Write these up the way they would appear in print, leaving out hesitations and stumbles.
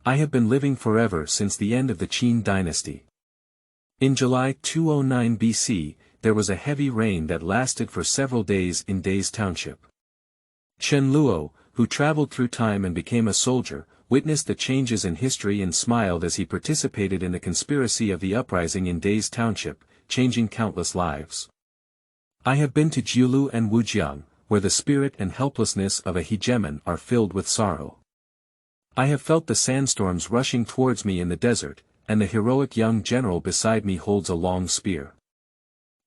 I have been living forever since the end of the Qin Dynasty. In July 209 BC, there was a heavy rain that lasted for several days in Daze Township.Chen Luo, who traveled through time and became a soldier, witnessed the changes in history and smiled as he participated in the conspiracy of the uprising in Daze Township, changing countless lives. I have been to Julu and Wujiang, where the spirit and helplessness of a hegemon are filled with sorrow. I have felt the sandstorms rushing towards me in the desert, and the heroic young general beside me holds a long spear.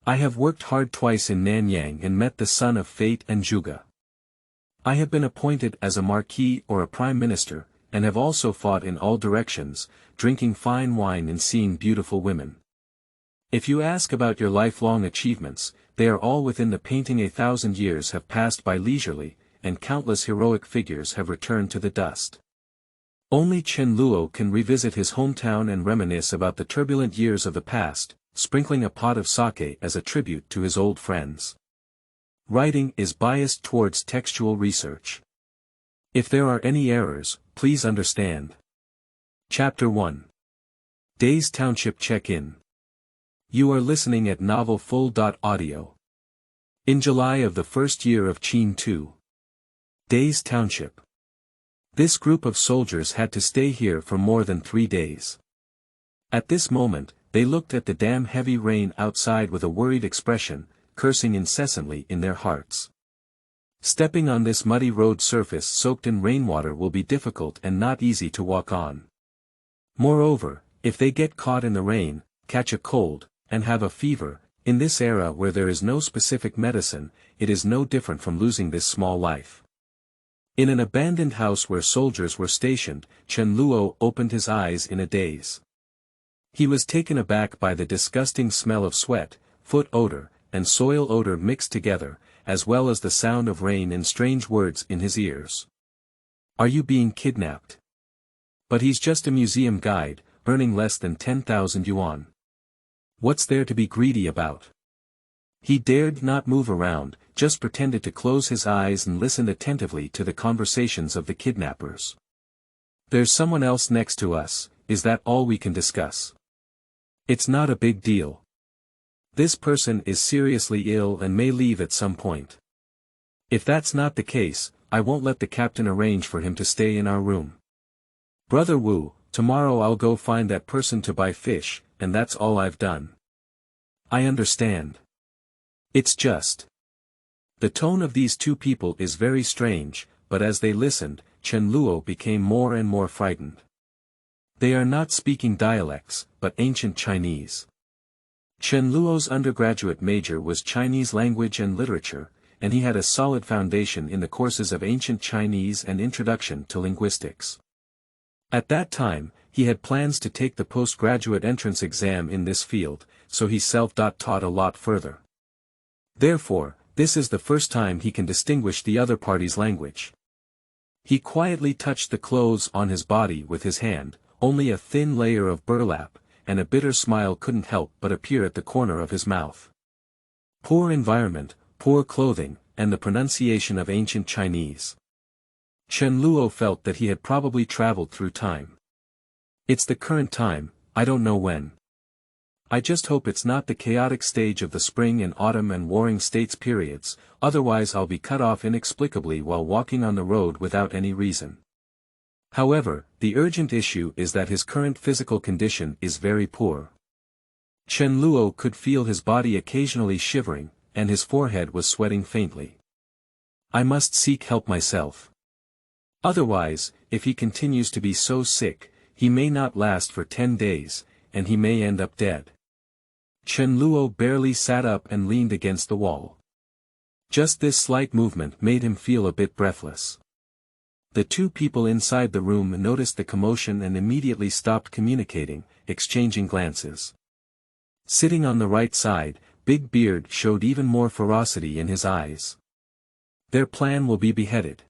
I have worked hard twice in Nanyang and met the son of fate and Zhuge.I have been appointed as a Marquis or a Prime Minister, and have also fought in all directions, drinking fine wine and seeing beautiful women. If you ask about your lifelong achievements, they are all within the painting. 1,000 years have passed by leisurely, and countless heroic figures have returned to the dust. Only Chen Luo can revisit his hometown and reminisce about the turbulent years of the past, sprinkling a pot of sake as a tribute to his old friends. Writing is biased towards textual research. If there are any errors, please understand. Chapter 1. Daze Township Check-in. You are listening at Novel Full.Audio. In July of the first year of Qin 2. Daze Township. This group of soldiers had to stay here for more than 3 days. At this moment, they looked at the damn heavy rain outside with a worried expression, cursing incessantly in their hearts. Stepping on this muddy road surface soaked in rainwater will be difficult and not easy to walk on. Moreover, if they get caught in the rain, catch a cold, and have a fever, in this era where there is no specific medicine, it is no different from losing this small life. In an abandoned house where soldiers were stationed, Chen Luo opened his eyes in a daze. He was taken aback by the disgusting smell of sweat, foot odor, and soil odor mixed together, as well as the sound of rain and strange words in his ears. Are you being kidnapped? But he's just a museum guide, earning less than 10,000 yuan. What's there to be greedy about? He dared not move around, just pretended to close his eyes and listened attentively to the conversations of the kidnappers. There's someone else next to us, is that all we can discuss? It's not a big deal. This person is seriously ill and may leave at some point. If that's not the case, I won't let the captain arrange for him to stay in our room. Brother Wu, tomorrow I'll go find that person to buy fish, and that's all I've done. I understand. It's just. The tone of these two people is very strange, but as they listened, Chen Luo became more and more frightened. They are not speaking dialects, but ancient Chinese. Chen Luo's undergraduate major was Chinese language and literature, and he had a solid foundation in the courses of ancient Chinese and introduction to linguistics. At that time, he had plans to take the postgraduate entrance exam in this field, so he self-taught a lot further. Therefore, this is the first time he can distinguish the other party's language. He quietly touched the clothes on his body with his hand, only a thin layer of burlap, and a bitter smile couldn't help but appear at the corner of his mouth. Poor environment, poor clothing, and the pronunciation of ancient Chinese. Chen Luo felt that he had probably traveled through time. It's the current time, I don't know when. I just hope it's not the chaotic stage of the spring and autumn and warring states periods, otherwise I'll be cut off inexplicably while walking on the road without any reason. However, the urgent issue is that his current physical condition is very poor. Chen Luo could feel his body occasionally shivering, and his forehead was sweating faintly. I must seek help myself. Otherwise, if he continues to be so sick, he may not last for 10 days, and he may end up dead. Chen Luo barely sat up and leaned against the wall. Just this slight movement made him feel a bit breathless. The two people inside the room noticed the commotion and immediately stopped communicating, exchanging glances. Sitting on the right side, Big Beard showed even more ferocity in his eyes. Their plan will be beheaded.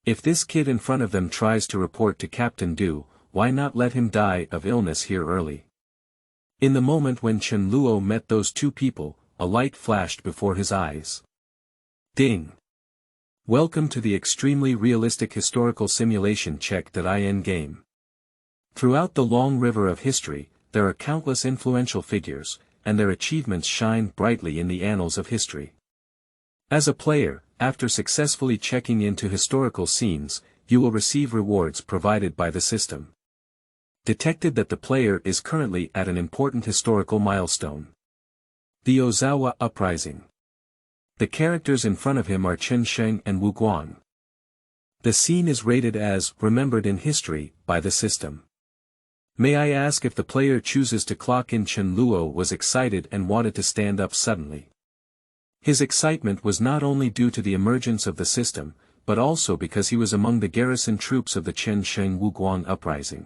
If this kid in front of them tries to report to Captain Du, why not let him die of illness here early? In the moment when Chen Luo met those two people, a light flashed before his eyes. Ding! Welcome to the extremely realistic historical simulation check.In game. Throughout the long river of history, there are countless influential figures, and their achievements shine brightly in the annals of history. As a player, after successfully checking into historical scenes, you will receive rewards provided by the system. Detected that the player is currently at an important historical milestone. The Ozawa Uprising. The characters in front of him are Qin Sheng and Wu Guang. The scene is rated as remembered in history by the system. May I ask if the player chooses to clock in? Chen Luo was excited and wanted to stand up suddenly. His excitement was not only due to the emergence of the system, but also because he was among the garrison troops of the Qin Sheng Wu Guang uprising.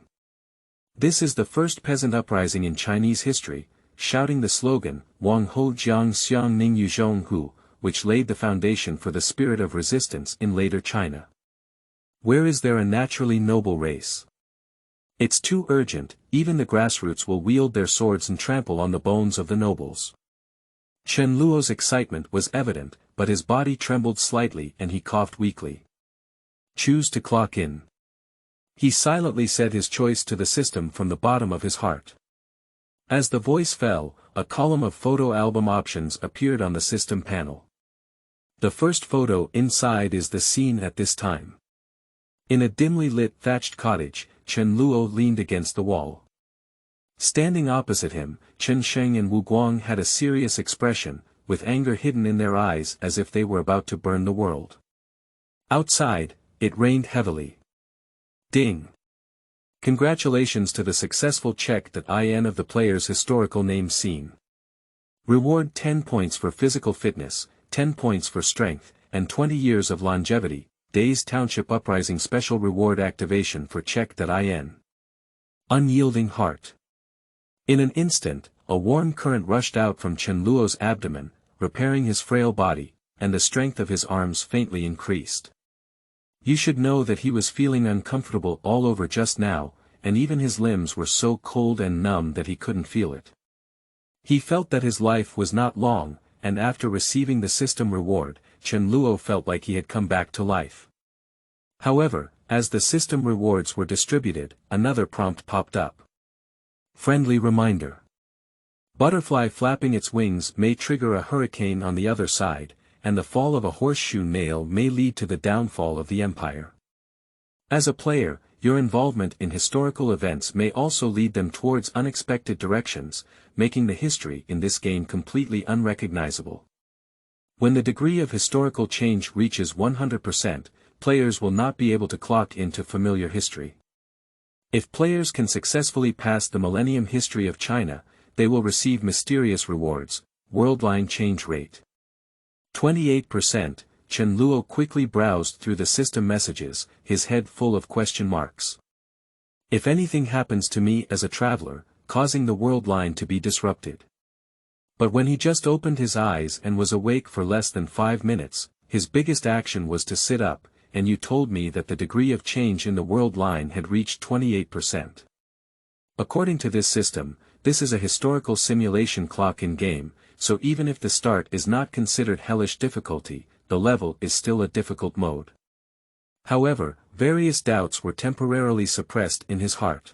This is the first peasant uprising in Chinese history, shouting the slogan, Wang Ho Jiang Xiang Ning Yu Zhong Hu, which laid the foundation for the spirit of resistance in later China. Where is there a naturally noble race? It's too urgent, even the grassroots will wield their swords and trample on the bones of the nobles. Chen Luo's excitement was evident, but his body trembled slightly and he coughed weakly. Choose to clock in. He silently said his choice to the system from the bottom of his heart. As the voice fell, a column of photo album options appeared on the system panel. The first photo inside is the scene at this time. In a dimly lit thatched cottage, Chen Luo leaned against the wall. Standing opposite him, Qin Sheng and Wu Guang had a serious expression, with anger hidden in their eyes as if they were about to burn the world. Outside, it rained heavily. Ding! Congratulations to the successful check.In of the player's historical name scene. Reward 10 points for physical fitness, 10 points for strength, and 20 years of longevity. Daze Township Uprising special reward activation for check.In. Unyielding heart. In an instant, a warm current rushed out from Chen Luo's abdomen, repairing his frail body, and the strength of his arms faintly increased. You should know that he was feeling uncomfortable all over just now, and even his limbs were so cold and numb that he couldn't feel it. He felt that his life was not long, and after receiving the system reward, Chen Luo felt like he had come back to life. However, as the system rewards were distributed, another prompt popped up. Friendly reminder. Butterfly flapping its wings may trigger a hurricane on the other side, and the fall of a horseshoe nail may lead to the downfall of the empire. As a player, your involvement in historical events may also lead them towards unexpected directions, making the history in this game completely unrecognizable. When the degree of historical change reaches 100%, players will not be able to clock into familiar history. If players can successfully pass the Millennium History of China, they will receive mysterious rewards. Worldline change rate 28%. Chen Luo quickly browsed through the system messages, his head full of question marks. If anything happens to me as a traveler, causing the world line to be disrupted. But when he just opened his eyes and was awake for less than 5 minutes, his biggest action was to sit up, and you told me that the degree of change in the world line had reached 28%. According to this system, this is a historical simulation clock in game, so even if the start is not considered hellish difficulty, the level is still a difficult mode. However, various doubts were temporarily suppressed in his heart.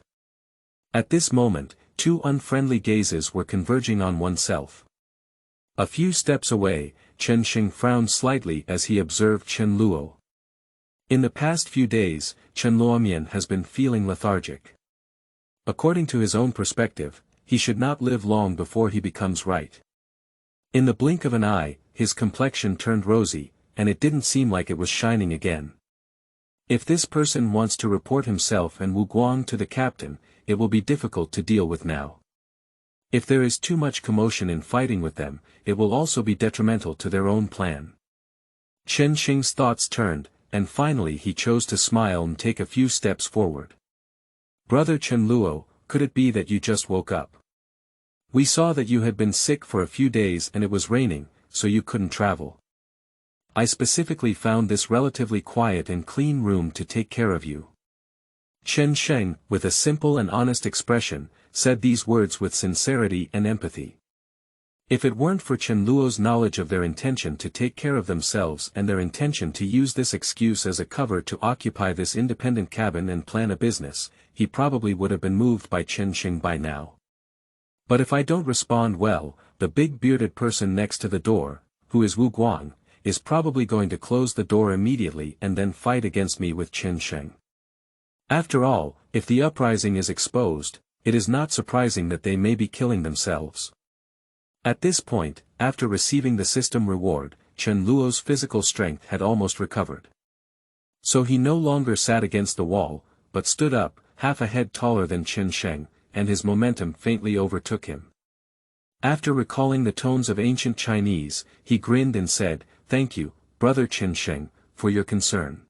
At this moment, 2 unfriendly gazes were converging on oneself. A few steps away, Chen Sheng frowned slightly as he observed Chen Luo. In the past few days, Chen Luomian has been feeling lethargic. According to his own perspective, he should not live long before he becomes right. In the blink of an eye, his complexion turned rosy, and it didn't seem like it was shining again. If this person wants to report himself and Wu Guang to the captain, it will be difficult to deal with now. If there is too much commotion in fighting with them, it will also be detrimental to their own plan. Chen Sheng's thoughts turned, and finally he chose to smile and take a few steps forward. Brother Chen Luo, could it be that you just woke up? We saw that you had been sick for a few days and it was raining, so you couldn't travel. I specifically found this relatively quiet and clean room to take care of you. Chen Sheng, with a simple and honest expression, said these words with sincerity and empathy. If it weren't for Chen Luo's knowledge of their intention to take care of themselves and their intention to use this excuse as a cover to occupy this independent cabin and plan a business, he probably would have been moved by Chen Sheng by now. But if I don't respond well, the big bearded person next to the door, who is Wu Guang, is probably going to close the door immediately and then fight against me with Chen Sheng. After all, if the uprising is exposed, it is not surprising that they may be killing themselves. At this point, after receiving the system reward, Chen Luo's physical strength had almost recovered. So he no longer sat against the wall, but stood up, half a head taller than Chen Sheng, and his momentum faintly overtook him. After recalling the tones of ancient Chinese, he grinned and said, "Thank you, brother Chen Sheng, for your concern.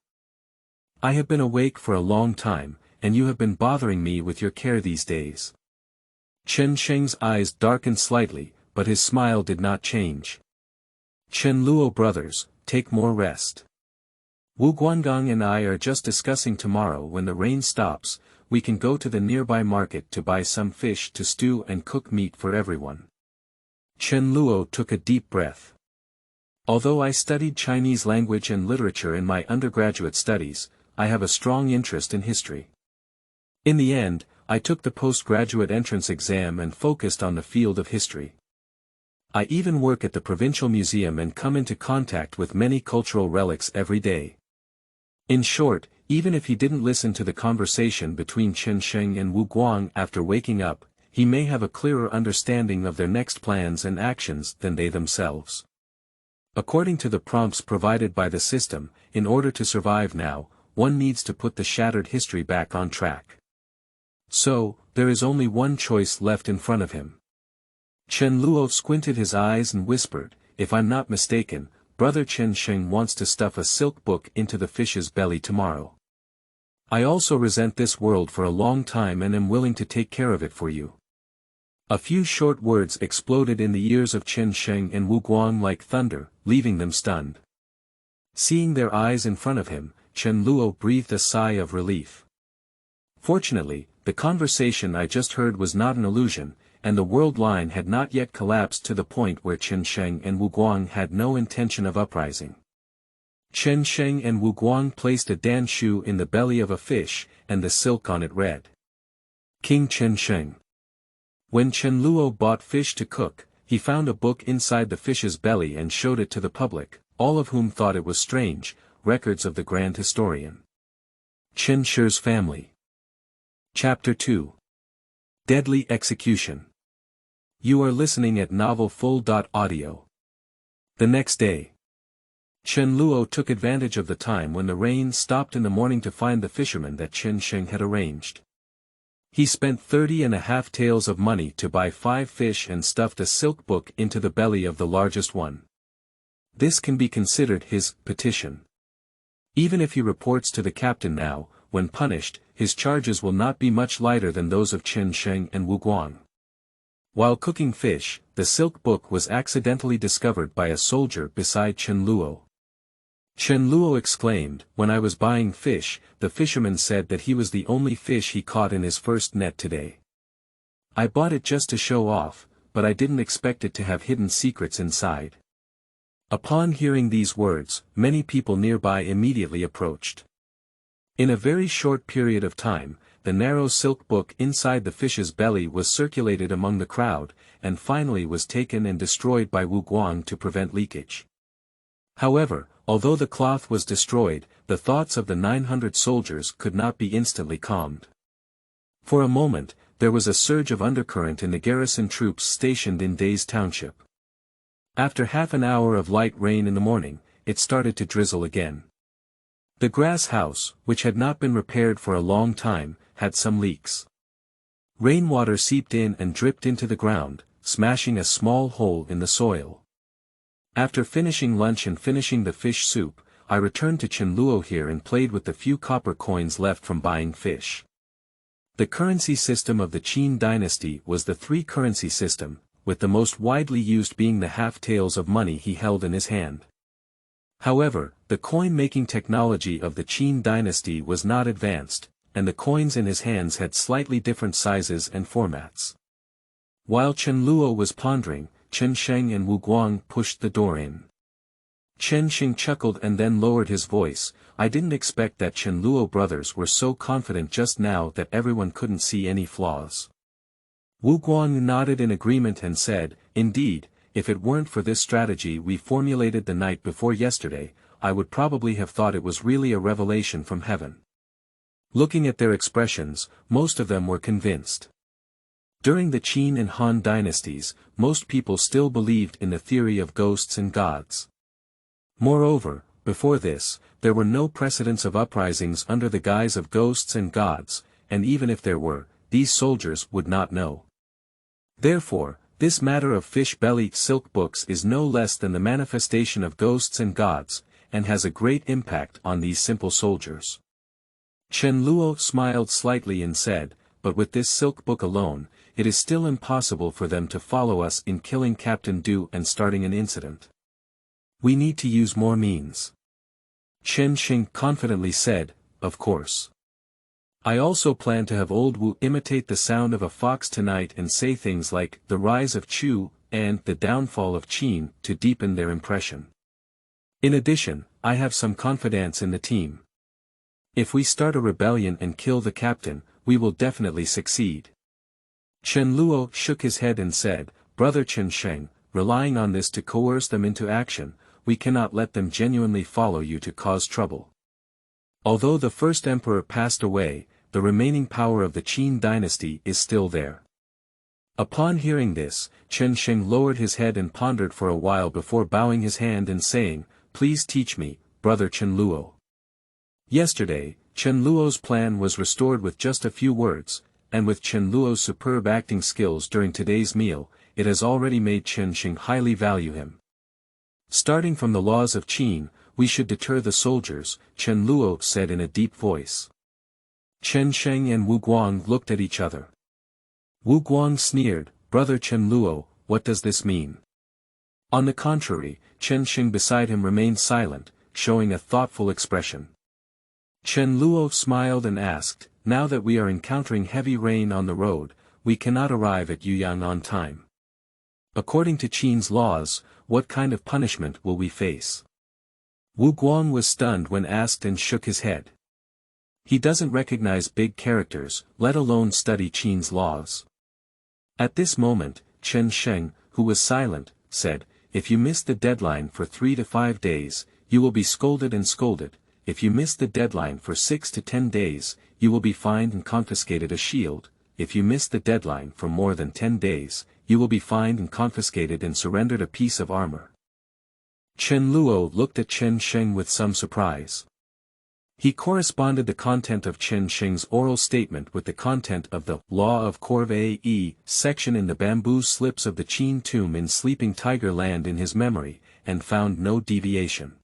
I have been awake for a long time, and you have been bothering me with your care these days." Chen Sheng's eyes darkened slightly, but his smile did not change. "Chen Luo brothers, take more rest. Wu Guanggang and I are just discussing tomorrow when the rain stops, we can go to the nearby market to buy some fish to stew and cook meat for everyone." Chen Luo took a deep breath. "Although I studied Chinese language and literature in my undergraduate studies, I have a strong interest in history. In the end, I took the postgraduate entrance exam and focused on the field of history. I even work at the provincial museum and come into contact with many cultural relics every day." In short, even if he didn't listen to the conversation between Chen Sheng and Wu Guang after waking up, he may have a clearer understanding of their next plans and actions than they themselves. According to the prompts provided by the system, in order to survive now, one needs to put the shattered history back on track. So, there is only one choice left in front of him. Chen Luo squinted his eyes and whispered, "If I'm not mistaken, brother Chen Sheng wants to stuff a silk book into the fish's belly tomorrow. I also resent this world for a long time and am willing to take care of it for you." A few short words exploded in the ears of Chen Sheng and Wu Guang like thunder, leaving them stunned. Seeing their eyes in front of him, Chen Luo breathed a sigh of relief. Fortunately, the conversation I just heard was not an illusion, and the world line had not yet collapsed to the point where Chen Sheng and Wu Guang had no intention of uprising. Chen Sheng and Wu Guang placed a dan shu in the belly of a fish, and the silk on it read, "King Chen Sheng." When Chen Luo bought fish to cook, he found a book inside the fish's belly and showed it to the public, all of whom thought it was strange, records of the grand historian. Chen Shi's family. Chapter 2. Deadly Execution. You are listening at novelfull.audio. The next day, Chen Luo took advantage of the time when the rain stopped in the morning to find the fisherman that Chen Sheng had arranged. He spent 30.5 taels of money to buy 5 fish and stuffed a silk book into the belly of the largest one. This can be considered his petition. Even if he reports to the captain now, when punished, his charges will not be much lighter than those of Chen Sheng and Wu Guang. While cooking fish, the silk book was accidentally discovered by a soldier beside Chen Luo. Chen Luo exclaimed, "When I was buying fish, the fisherman said that he was the only fish he caught in his first net today. I bought it just to show off, but I didn't expect it to have hidden secrets inside." Upon hearing these words, many people nearby immediately approached. In a very short period of time, the narrow silk book inside the fish's belly was circulated among the crowd, and finally was taken and destroyed by Wu Guang to prevent leakage. However, although the cloth was destroyed, the thoughts of the 900 soldiers could not be instantly calmed. For a moment, there was a surge of undercurrent in the garrison troops stationed in Daze Township. After half an hour of light rain in the morning, it started to drizzle again. The grass house, which had not been repaired for a long time, had some leaks. Rainwater seeped in and dripped into the ground, smashing a small hole in the soil. After finishing lunch and finishing the fish soup, I returned to Chen Luo here and played with the few copper coins left from buying fish. The currency system of the Qin Dynasty was the 3-currency system, with the most widely used being the half-taels of money he held in his hand. However, the coin-making technology of the Qin Dynasty was not advanced, and the coins in his hands had slightly different sizes and formats. While Chen Luo was pondering, Chen Sheng and Wu Guang pushed the door in. Chen Sheng chuckled and then lowered his voice. I didn't expect that Chen Luo brothers were so confident just now that everyone couldn't see any flaws. Wu Guang nodded in agreement and said, indeed, if it weren't for this strategy we formulated the night before yesterday, I would probably have thought it was really a revelation from heaven. Looking at their expressions, most of them were convinced. During the Qin and Han dynasties, most people still believed in the theory of ghosts and gods. Moreover, before this, there were no precedents of uprisings under the guise of ghosts and gods, and even if there were, these soldiers would not know. Therefore, this matter of fish-belly silk books is no less than the manifestation of ghosts and gods, and has a great impact on these simple soldiers. Chen Luo smiled slightly and said, but with this silk book alone, it is still impossible for them to follow us in killing Captain Du and starting an incident. We need to use more means. Chen Sheng confidently said, of course. I also plan to have old Wu imitate the sound of a fox tonight and say things like the rise of Chu and the downfall of Qin to deepen their impression. In addition, I have some confidence in the team. If we start a rebellion and kill the captain, we will definitely succeed. Chen Luo shook his head and said, Brother Chen Sheng, relying on this to coerce them into action, we cannot let them genuinely follow you to cause trouble. Although the first emperor passed away, the remaining power of the Qin dynasty is still there. Upon hearing this, Chen Sheng lowered his head and pondered for a while before bowing his hand and saying, Please teach me, Brother Chen Luo. Yesterday, Chen Luo's plan was restored with just a few words, and with Chen Luo's superb acting skills during today's meal, it has already made Chen Sheng highly value him. Starting from the laws of Qin, we should deter the soldiers, Chen Luo said in a deep voice. Chen Sheng and Wu Guang looked at each other. Wu Guang sneered, Brother Chen Luo, what does this mean? On the contrary, Chen Sheng beside him remained silent, showing a thoughtful expression. Chen Luo smiled and asked, Now that we are encountering heavy rain on the road, we cannot arrive at Yuyang on time. According to Qin's laws, what kind of punishment will we face? Wu Guang was stunned when asked and shook his head. He doesn't recognize big characters, let alone study Qin's laws. At this moment, Chen Sheng, who was silent, said, If you miss the deadline for 3 to 5 days, you will be scolded and scolded. If you miss the deadline for 6 to 10 days, you will be fined and confiscated a shield. If you miss the deadline for more than 10 days, you will be fined and confiscated and surrendered a piece of armor. Chen Luo looked at Chen Sheng with some surprise. He corresponded the content of Chen Sheng's oral statement with the content of the Law of Corvée section in the bamboo slips of the Qin tomb in Sleeping Tiger Land in his memory, and found no deviation.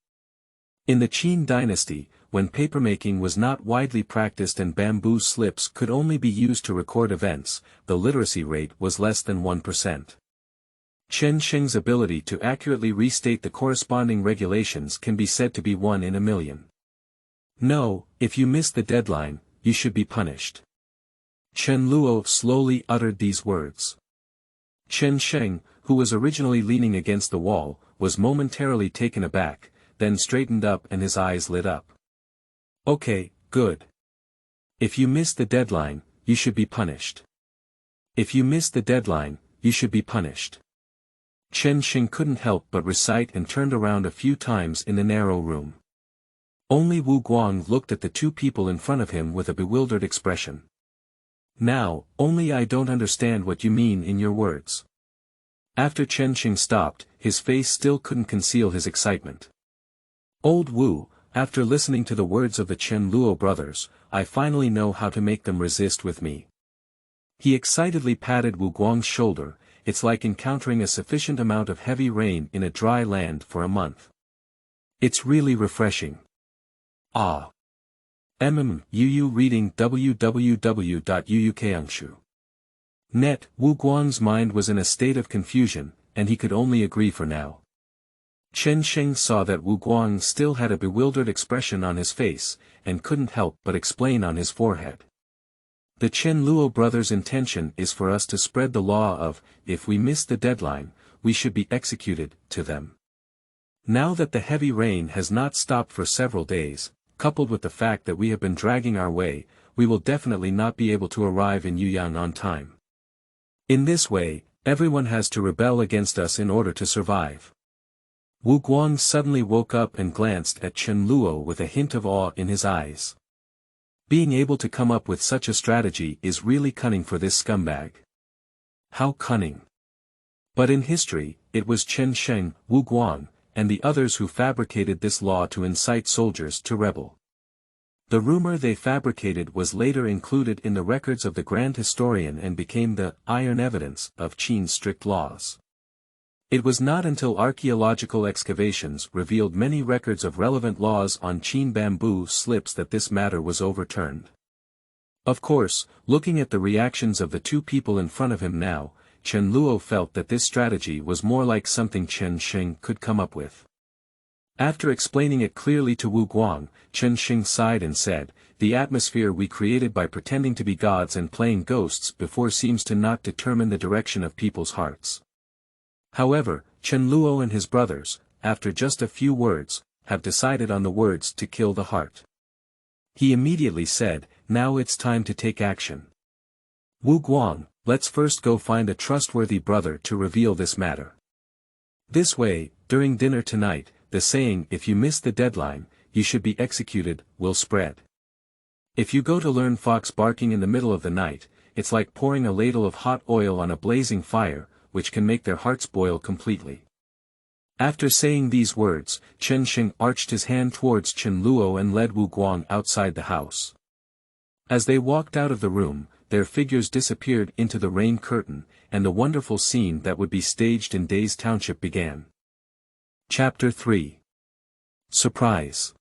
In the Qin dynasty, when papermaking was not widely practiced and bamboo slips could only be used to record events, the literacy rate was less than 1%. Chen Sheng's ability to accurately restate the corresponding regulations can be said to be 1 in a million. No, if you miss the deadline, you should be punished. Chen Luo slowly uttered these words. Chen Sheng, who was originally leaning against the wall, was momentarily taken aback, then straightened up and his eyes lit up. Okay, good. If you miss the deadline, you should be punished. If you miss the deadline, you should be punished. Chen Sheng couldn't help but recite and turned around a few times in the narrow room. Only Wu Guang looked at the two people in front of him with a bewildered expression. Now, only I don't understand what you mean in your words. After Chen Sheng stopped, his face still couldn't conceal his excitement. Old Wu, after listening to the words of the Chen Luo brothers, I finally know how to make them resist with me. He excitedly patted Wu Guang's shoulder. It's like encountering a sufficient amount of heavy rain in a dry land for a month. It's really refreshing. Ah. Yu reading www.uukangshu.net. Wu Guang's mind was in a state of confusion, and he could only agree for now. Chen Sheng saw that Wu Guang still had a bewildered expression on his face, and couldn't help but explain on his forehead. The Chen Luo brothers' intention is for us to spread the law of, if we miss the deadline, we should be executed, to them. Now that the heavy rain has not stopped for several days, coupled with the fact that we have been dragging our way, we will definitely not be able to arrive in Yuyang on time. In this way, everyone has to rebel against us in order to survive. Wu Guang suddenly woke up and glanced at Chen Luo with a hint of awe in his eyes. Being able to come up with such a strategy is really cunning for this scumbag. How cunning! But in history, it was Chen Sheng, Wu Guang, and the others who fabricated this law to incite soldiers to rebel. The rumor they fabricated was later included in the records of the Grand Historian and became the iron evidence of Qin's strict laws. It was not until archaeological excavations revealed many records of relevant laws on Qin bamboo slips that this matter was overturned. Of course, looking at the reactions of the two people in front of him now, Chen Luo felt that this strategy was more like something Chen Sheng could come up with. After explaining it clearly to Wu Guang, Chen Sheng sighed and said, "The atmosphere we created by pretending to be gods and playing ghosts before seems to not determine the direction of people's hearts." However, Chen Luo and his brothers, after just a few words, have decided on the words to kill the heart. He immediately said, "Now it's time to take action. Wu Guang, let's first go find a trustworthy brother to reveal this matter. This way, during dinner tonight, the saying 'if you miss the deadline, you should be executed' will spread. If you go to learn fox barking in the middle of the night, it's like pouring a ladle of hot oil on a blazing fire, which can make their hearts boil completely." After saying these words, Chen Sheng arched his hand towards Chen Luo and led Wu Guang outside the house. As they walked out of the room, their figures disappeared into the rain curtain, and the wonderful scene that would be staged in Daze Township began. Chapter 3. Surprise.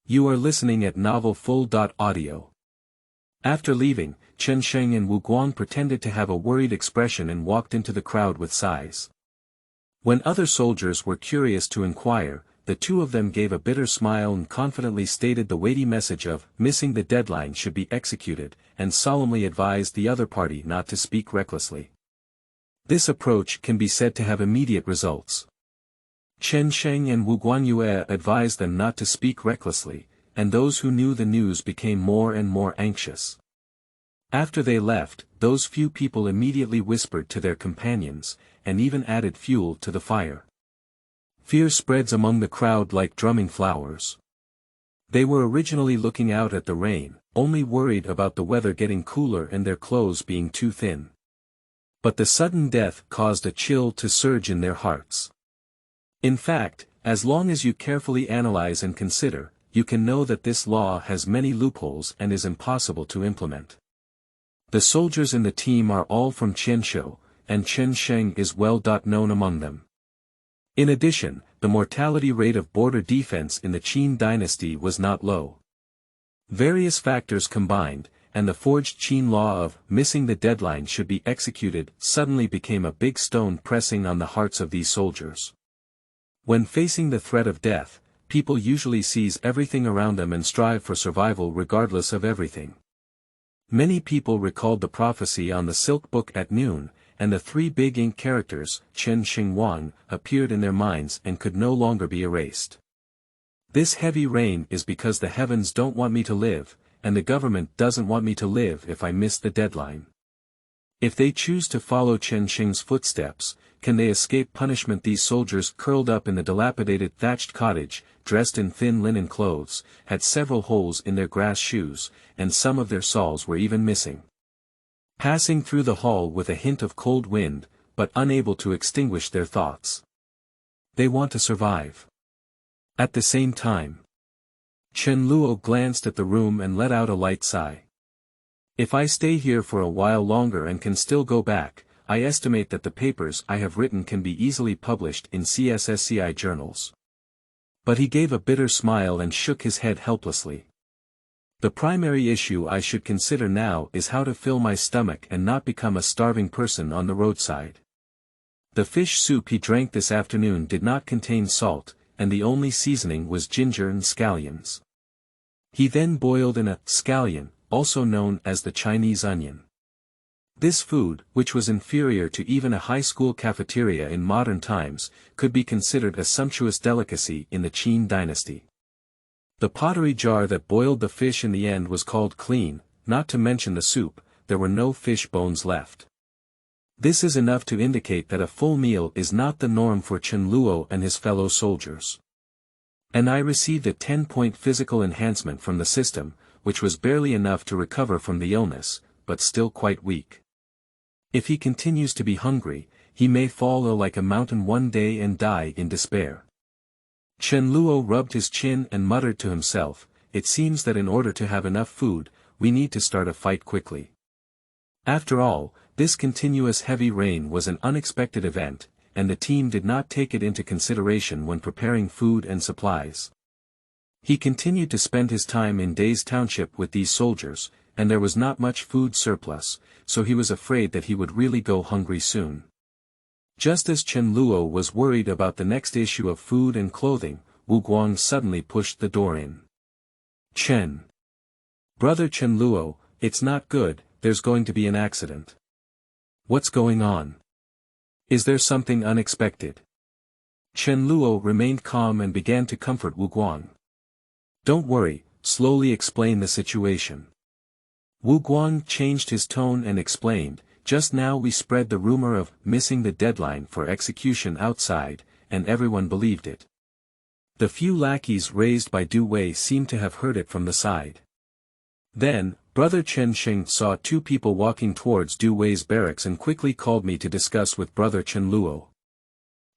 You are listening at Novel Full.audio. After leaving, Chen Sheng and Wu Guang pretended to have a worried expression and walked into the crowd with sighs. When other soldiers were curious to inquire, the two of them gave a bitter smile and confidently stated the weighty message of missing the deadline should be executed, and solemnly advised the other party not to speak recklessly. This approach can be said to have immediate results. Chen Sheng and Wu Guanyue advised them not to speak recklessly, and those who knew the news became more and more anxious. After they left, those few people immediately whispered to their companions, and even added fuel to the fire. Fear spreads among the crowd like drumming flowers. They were originally looking out at the rain, only worried about the weather getting cooler and their clothes being too thin. But the sudden death caused a chill to surge in their hearts. In fact, as long as you carefully analyze and consider, you can know that this law has many loopholes and is impossible to implement. The soldiers in the team are all from Qianshou, and Chen Sheng is well known among them. In addition, the mortality rate of border defense in the Qin Dynasty was not low. Various factors combined, and the forged Qin law of missing the deadline should be executed suddenly became a big stone pressing on the hearts of these soldiers. When facing the threat of death, people usually seize everything around them and strive for survival regardless of everything. Many people recalled the prophecy on the Silk Book at noon, and the three big ink characters, Chen Xing Wang, appeared in their minds and could no longer be erased. This heavy rain is because the heavens don't want me to live, and the government doesn't want me to live if I miss the deadline. If they choose to follow Chen Xing's footsteps, can they escape punishment? These soldiers curled up in the dilapidated thatched cottage, dressed in thin linen clothes, had several holes in their grass shoes, and some of their soles were even missing. Passing through the hall with a hint of cold wind, but unable to extinguish their thoughts. They want to survive. At the same time, Chen Luo glanced at the room and let out a light sigh. If I stay here for a while longer and can still go back, I estimate that the papers I have written can be easily published in CSSCI journals. But he gave a bitter smile and shook his head helplessly. The primary issue I should consider now is how to fill my stomach and not become a starving person on the roadside. The fish soup he drank this afternoon did not contain salt, and the only seasoning was ginger and scallions. He then boiled in a scallion, also known as the Chinese onion. This food, which was inferior to even a high school cafeteria in modern times, could be considered a sumptuous delicacy in the Qin Dynasty. The pottery jar that boiled the fish in the end was called clean, not to mention the soup, there were no fish bones left. This is enough to indicate that a full meal is not the norm for Chen Luo and his fellow soldiers. And I received a 10-point physical enhancement from the system, which was barely enough to recover from the illness, but still quite weak. If he continues to be hungry, he may fall ill like a mountain one day and die in despair. Chen Luo rubbed his chin and muttered to himself, it seems that in order to have enough food, we need to start a fight quickly. After all, this continuous heavy rain was an unexpected event, and the team did not take it into consideration when preparing food and supplies. He continued to spend his time in Daze Township with these soldiers, and there was not much food surplus, so he was afraid that he would really go hungry soon. Just as Chen Luo was worried about the next issue of food and clothing, Guang suddenly pushed the door in. Chen. Brother Chen Luo, it's not good, there's going to be an accident. What's going on? Is there something unexpected? Chen Luo remained calm and began to comfort Guang. Don't worry, slowly explain the situation. Guang changed his tone and explained, just now we spread the rumor of missing the deadline for execution outside, and everyone believed it. The few lackeys raised by Zhuge-I seemed to have heard it from the side. Then, Brother Chen Sheng saw two people walking towards Zhuge-I's barracks and quickly called me to discuss with Brother Chen Luo.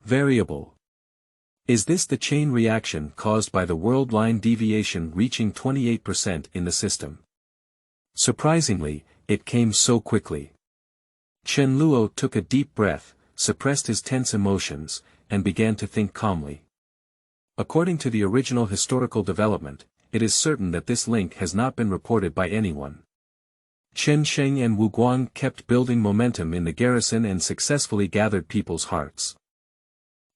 Variable. Is this the chain reaction caused by the world line deviation reaching 28% in the system? Surprisingly, it came so quickly. Chen Luo took a deep breath, suppressed his tense emotions, and began to think calmly. According to the original historical development, it is certain that this link has not been reported by anyone. Chen Sheng and Guang kept building momentum in the garrison and successfully gathered people's hearts.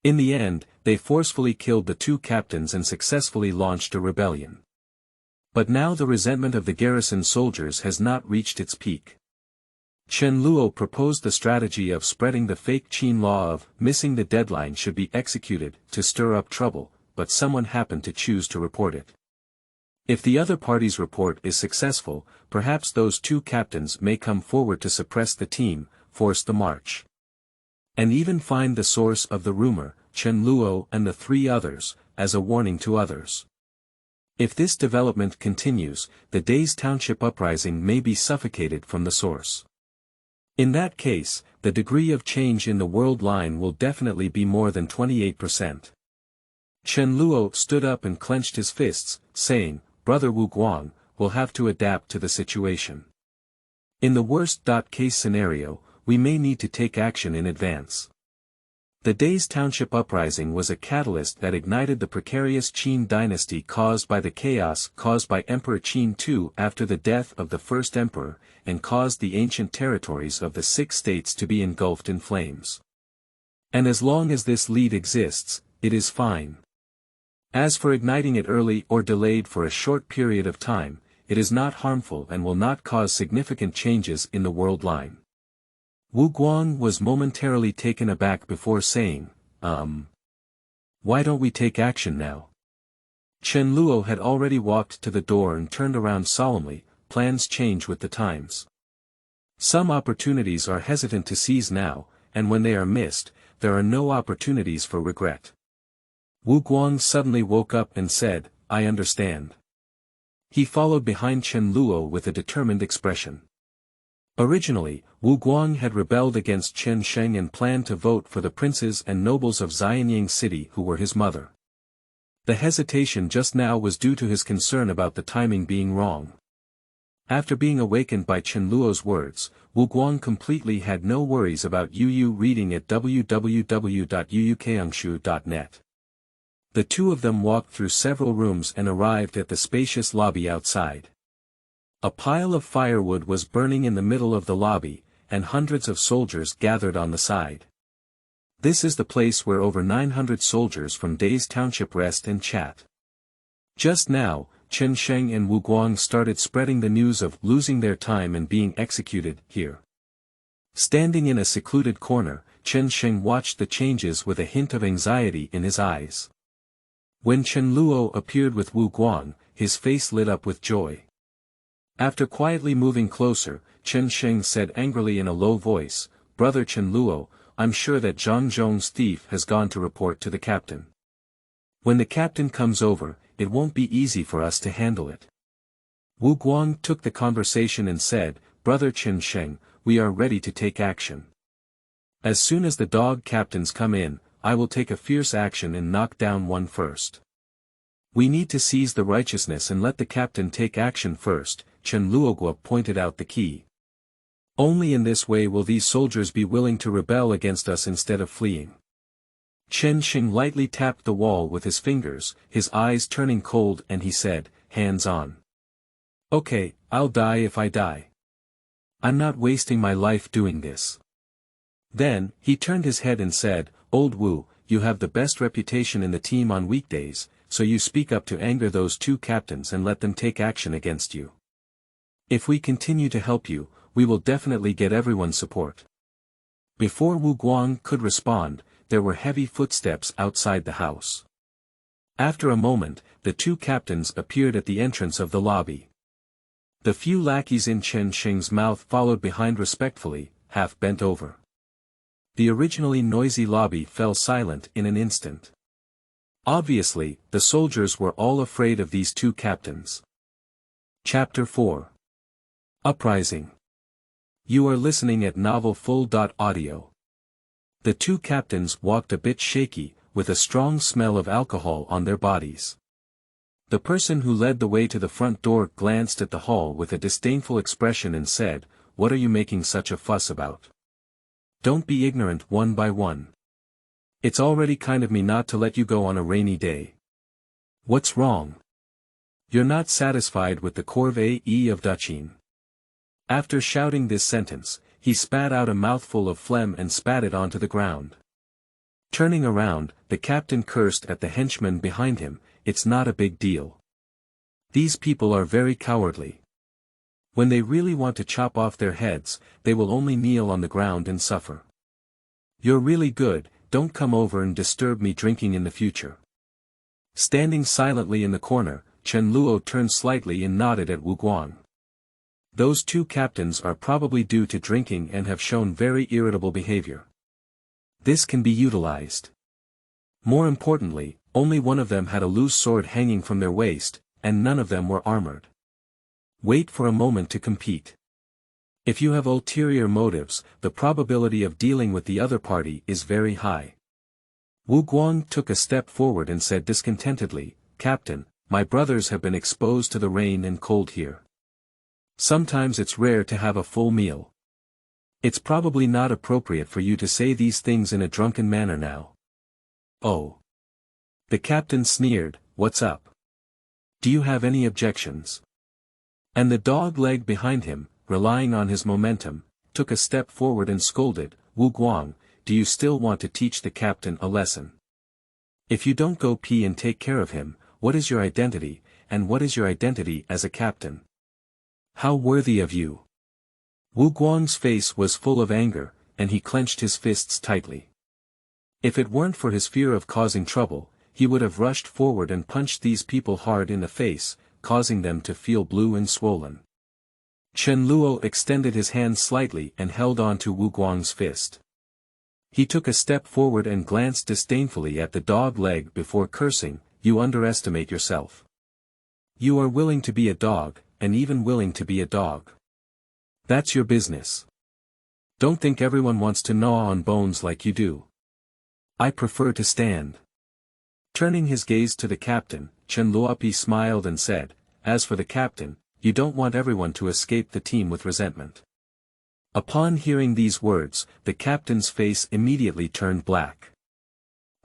In the end, they forcefully killed the two captains and successfully launched a rebellion. But now the resentment of the garrison soldiers has not reached its peak. Chen Luo proposed the strategy of spreading the fake Qin law of missing the deadline should be executed to stir up trouble, but someone happened to choose to report it. If the other party's report is successful, perhaps those two captains may come forward to suppress the team, force the march. And even find the source of the rumor, Chen Luo and the three others, as a warning to others. If this development continues, the Daze Township uprising may be suffocated from the source. In that case, the degree of change in the world line will definitely be more than 28%. Chen Luo stood up and clenched his fists, saying, Brother Guang, will have to adapt to the situation. In the worst-case scenario, we may need to take action in advance. The Daze Township uprising was a catalyst that ignited the precarious Qin dynasty caused by the chaos caused by Emperor Qin II after the death of the first emperor, and caused the ancient territories of the 6 states to be engulfed in flames. And as long as this lead exists, it is fine. As for igniting it early or delayed for a short period of time, it is not harmful and will not cause significant changes in the world line. Guang was momentarily taken aback before saying, why don't we take action now? Chen Luo had already walked to the door and turned around solemnly, plans change with the times. Some opportunities are hesitant to seize now, and when they are missed, there are no opportunities for regret. Guang suddenly woke up and said, I understand. He followed behind Chen Luo with a determined expression. Originally, Guang had rebelled against Chen Sheng and planned to vote for the princes and nobles of Xianyang city who were his mother. The hesitation just now was due to his concern about the timing being wrong. After being awakened by Chen Luo's words, Guang completely had no worries about Yu reading at www.uukangshu.net. The two of them walked through several rooms and arrived at the spacious lobby outside. A pile of firewood was burning in the middle of the lobby, and hundreds of soldiers gathered on the side. This is the place where over 900 soldiers from Daze Township rest and chat. Just now, Chen Sheng and Guang started spreading the news of losing their time and being executed here. Standing in a secluded corner, Sheng watched the changes with a hint of anxiety in his eyes. When Chen Luo appeared with Wu Guang, his face lit up with joy. After quietly moving closer, Sheng said angrily in a low voice, "Brother Chen Luo, I'm sure that Zhang Zhong's thief has gone to report to the captain. When the captain comes over, it won't be easy for us to handle it." Wu Guang took the conversation and said, "Brother Sheng, we are ready to take action. As soon as the dog captains come in, I will take a fierce action and knock down one first. We need to seize the righteousness and let the captain take action first." Chen Luogua pointed out the key. Only in this way will these soldiers be willing to rebel against us instead of fleeing. Sheng lightly tapped the wall with his fingers, his eyes turning cold, and he said, "Hands on. Okay, I'll die if I die. I'm not wasting my life doing this." Then, he turned his head and said, "Old Wu, you have the best reputation in the team on weekdays, so you speak up to anger those two captains and let them take action against you. If we continue to help you, we will definitely get everyone's support." Before Wu Guang could respond, there were heavy footsteps outside the house. After a moment, the two captains appeared at the entrance of the lobby. The few lackeys in Sheng's mouth followed behind respectfully, half bent over. The originally noisy lobby fell silent in an instant. Obviously, the soldiers were all afraid of these two captains. Chapter 4. Uprising. You are listening at novelfull.audio. The two captains walked a bit shaky, with a strong smell of alcohol on their bodies. The person who led the way to the front door glanced at the hall with a disdainful expression and said, "What are you making such a fuss about? Don't be ignorant one by one. It's already kind of me not to let you go on a rainy day. What's wrong? You're not satisfied with the corvée of Duchin." After shouting this sentence, he spat out a mouthful of phlegm and spat it onto the ground. Turning around, the captain cursed at the henchman behind him, "It's not a big deal. These people are very cowardly. When they really want to chop off their heads, they will only kneel on the ground and suffer. You're really good, don't come over and disturb me drinking in the future." Standing silently in the corner, Chen Luo turned slightly and nodded at Wu Guang. Those two captains are probably due to drinking and have shown very irritable behavior. This can be utilized. More importantly, only one of them had a loose sword hanging from their waist, and none of them were armored. Wait for a moment to compete. If you have ulterior motives, the probability of dealing with the other party is very high. Wu Guang took a step forward and said discontentedly, "Captain, my brothers have been exposed to the rain and cold here. Sometimes it's rare to have a full meal. It's probably not appropriate for you to say these things in a drunken manner now." "Oh." The captain sneered, "What's up? Do you have any objections?" And the dog leg behind him, relying on his momentum, took a step forward and scolded, "Wu Guang, do you still want to teach the captain a lesson? If you don't go pee and take care of him, what is your identity, and what is your identity as a captain? How worthy of you." Wu Guang's face was full of anger, and he clenched his fists tightly. If it weren't for his fear of causing trouble, he would have rushed forward and punched these people hard in the face, causing them to feel blue and swollen. Chen Luo extended his hand slightly and held on to Wu Guang's fist. He took a step forward and glanced disdainfully at the dog leg before cursing, "You underestimate yourself. You are willing to be a dog, and even willing to be a dog. That's your business. Don't think everyone wants to gnaw on bones like you do. I prefer to stand." Turning his gaze to the captain, Chen Luopi smiled and said, "As for the captain, you don't want everyone to escape the team with resentment." Upon hearing these words, the captain's face immediately turned black.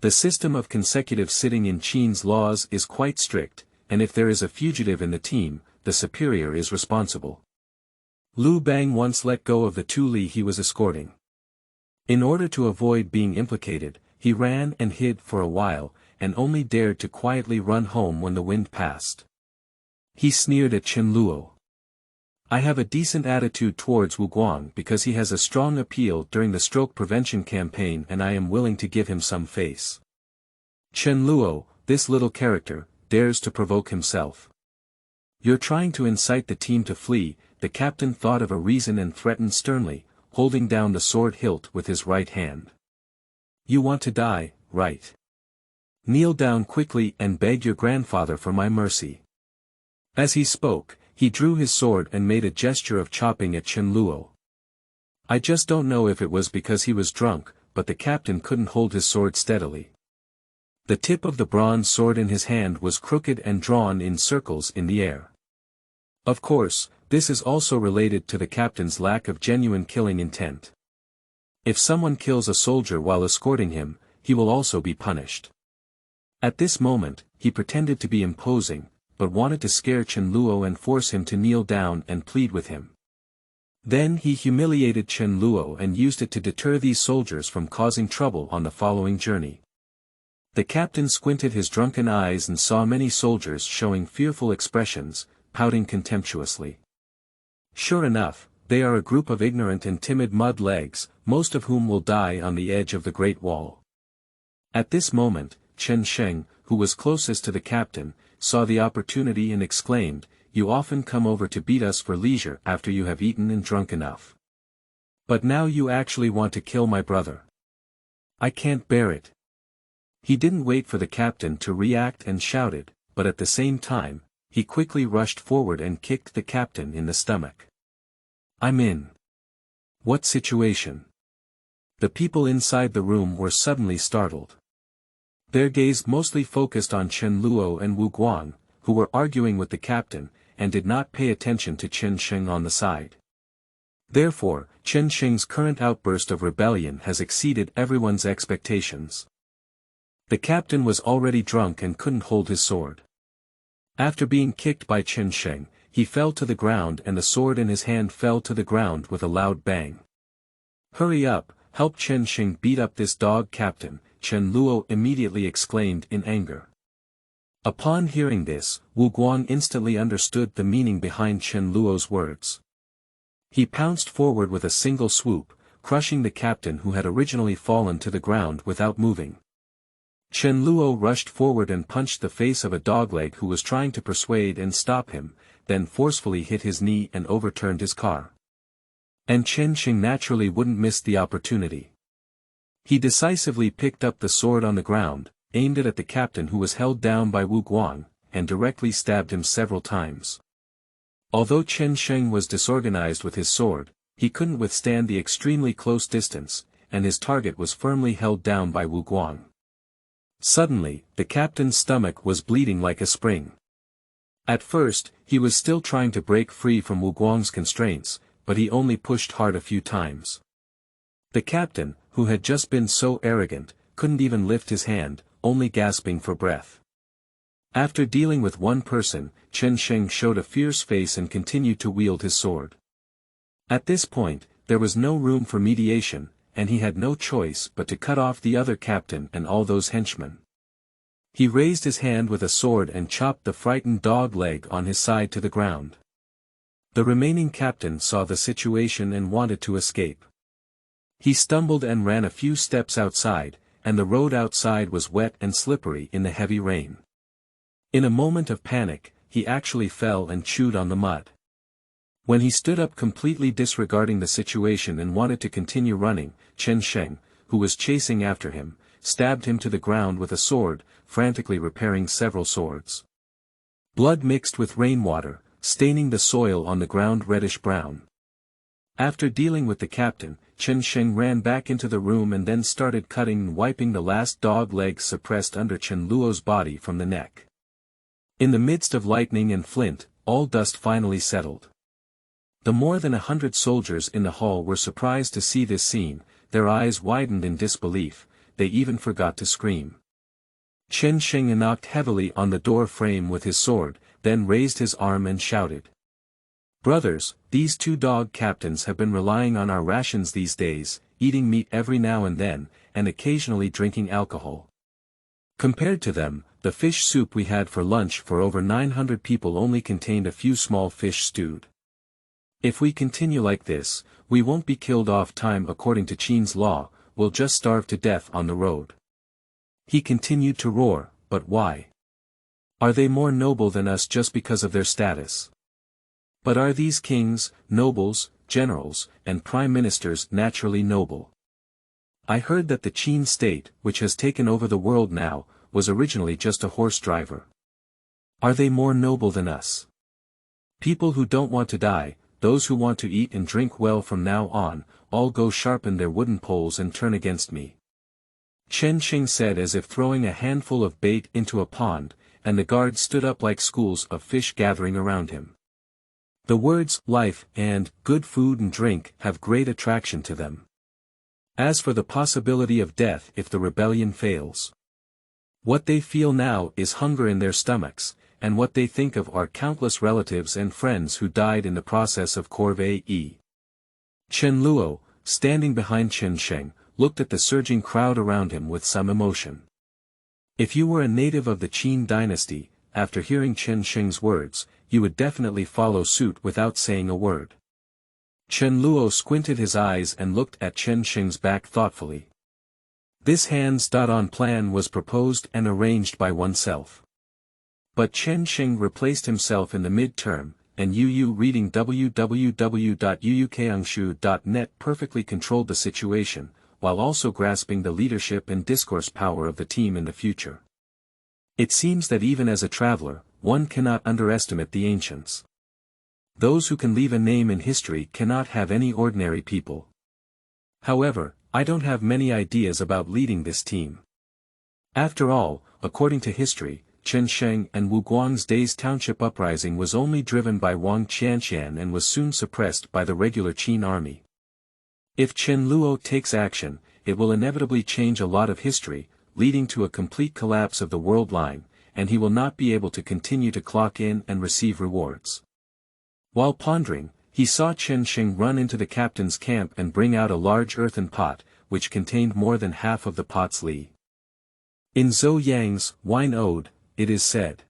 The system of consecutive sitting in Qin's laws is quite strict, and if there is a fugitive in the team, the superior is responsible. Lu Bang once let go of the two li he was escorting. In order to avoid being implicated, he ran and hid for a while, and only dared to quietly run home when the wind passed. He sneered at Chen Luo. I have a decent attitude towards Guang because he has a strong appeal during the stroke prevention campaign and I am willing to give him some face. Chen Luo, this little character, dares to provoke himself. You're trying to incite the team to flee, the captain thought of a reason and threatened sternly, holding down the sword hilt with his right hand. You want to die, right? Kneel down quickly and beg your grandfather for my mercy. As he spoke, he drew his sword and made a gesture of chopping at Chen Luo. I just don't know if it was because he was drunk, but the captain couldn't hold his sword steadily. The tip of the bronze sword in his hand was crooked and drawn in circles in the air. Of course, this is also related to the captain's lack of genuine killing intent. If someone kills a soldier while escorting him, he will also be punished. At this moment, he pretended to be imposing, but wanted to scare Chen Luo and force him to kneel down and plead with him. Then he humiliated Chen Luo and used it to deter these soldiers from causing trouble on the following journey. The captain squinted his drunken eyes and saw many soldiers showing fearful expressions, pouting contemptuously. Sure enough, they are a group of ignorant and timid mud legs, most of whom will die on the edge of the Great Wall. At this moment, Sheng, who was closest to the captain, saw the opportunity and exclaimed, "You often come over to beat us for leisure after you have eaten and drunk enough. But now you actually want to kill my brother. I can't bear it." He didn't wait for the captain to react and shouted, but at the same time, he quickly rushed forward and kicked the captain in the stomach. I'm in. What situation? The people inside the room were suddenly startled. Their gaze mostly focused on Chen Luo and Guang, who were arguing with the captain, and did not pay attention to Sheng on the side. Therefore, Sheng's current outburst of rebellion has exceeded everyone's expectations. The captain was already drunk and couldn't hold his sword. After being kicked by Sheng, he fell to the ground and the sword in his hand fell to the ground with a loud bang. Hurry up, help Sheng beat up this dog captain, Chen Luo immediately exclaimed in anger. Upon hearing this, Guang instantly understood the meaning behind Chen Luo's words. He pounced forward with a single swoop, crushing the captain who had originally fallen to the ground without moving. Chen Luo rushed forward and punched the face of a dogleg who was trying to persuade and stop him, then forcefully hit his knee and overturned his car. And Sheng naturally wouldn't miss the opportunity. He decisively picked up the sword on the ground, aimed it at the captain who was held down by Guang, and directly stabbed him several times. Although Sheng was disorganized with his sword, he couldn't withstand the extremely close distance, and his target was firmly held down by Guang. Suddenly, the captain's stomach was bleeding like a spring. At first, he was still trying to break free from Guang's constraints, but he only pushed hard a few times. The captain, who had just been so arrogant, couldn't even lift his hand, only gasping for breath. After dealing with one person, Sheng showed a fierce face and continued to wield his sword. At this point, there was no room for mediation, and he had no choice but to cut off the other captain and all those henchmen. He raised his hand with a sword and chopped the frightened dog leg on his side to the ground. The remaining captain saw the situation and wanted to escape. He stumbled and ran a few steps outside, and the road outside was wet and slippery in the heavy rain. In a moment of panic, he actually fell and chewed on the mud. When he stood up completely disregarding the situation and wanted to continue running, Sheng, who was chasing after him, stabbed him to the ground with a sword, frantically repairing several swords. Blood mixed with rainwater, staining the soil on the ground reddish-brown. After dealing with the captain, Sheng ran back into the room and then started cutting and wiping the last dog legs suppressed under Chen Luo's body from the neck. In the midst of lightning and flint, all dust finally settled. The more than 100 soldiers in the hall were surprised to see this scene, their eyes widened in disbelief, they even forgot to scream. Sheng knocked heavily on the door frame with his sword, then raised his arm and shouted. Brothers, these two dog captains have been relying on our rations these days, eating meat every now and then, and occasionally drinking alcohol. Compared to them, the fish soup we had for lunch for over 900 people only contained a few small fish stewed. If we continue like this, we won't be killed off time according to Qin's law, we'll just starve to death on the road. He continued to roar, but why? Are they more noble than us just because of their status? But are these kings, nobles, generals, and prime ministers naturally noble? I heard that the Qin state, which has taken over the world now, was originally just a horse driver. Are they more noble than us? People who don't want to die, those who want to eat and drink well from now on, all go sharpen their wooden poles and turn against me. Sheng said as if throwing a handful of bait into a pond, and the guards stood up like schools of fish gathering around him. The words, life, and, good food and drink, have great attraction to them. As for the possibility of death if the rebellion fails, what they feel now is hunger in their stomachs, and what they think of are countless relatives and friends who died in the process of corvée. Chen Luo, standing behind Sheng, looked at the surging crowd around him with some emotion. If you were a native of the Qin Dynasty, after hearing Sheng's words, you would definitely follow suit without saying a word. Chen Luo squinted his eyes and looked at Sheng's back thoughtfully. This plan was proposed and arranged by oneself. But Sheng replaced himself in the mid-term, and Yu reading www.uukangshu.net perfectly controlled the situation, while also grasping the leadership and discourse power of the team in the future. It seems that even as a traveler, one cannot underestimate the ancients. Those who can leave a name in history cannot have any ordinary people. However, I don't have many ideas about leading this team. After all, according to history, Sheng and Wu Guang's Daze Township uprising was only driven by Wang Qianqian and was soon suppressed by the regular Qin army. If Chen Luo takes action, it will inevitably change a lot of history, leading to a complete collapse of the world line, and he will not be able to continue to clock in and receive rewards. While pondering, he saw Sheng run into the captain's camp and bring out a large earthen pot, which contained more than half of the pot's li. In Zhou Yang's Wine Ode, it is said,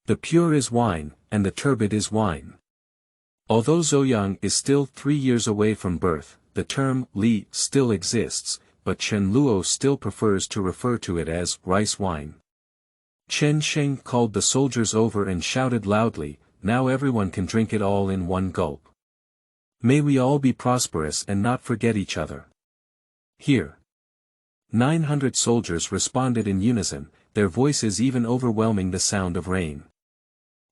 "The pure is wine, and the turbid is wine." Although Zhou Yang is still 3 years away from birth, the term li still exists, but Chen Luo still prefers to refer to it as rice wine. Sheng called the soldiers over and shouted loudly, "Now everyone can drink it all in one gulp. May we all be prosperous and not forget each other." Here. 900 soldiers responded in unison, their voices even overwhelming the sound of rain.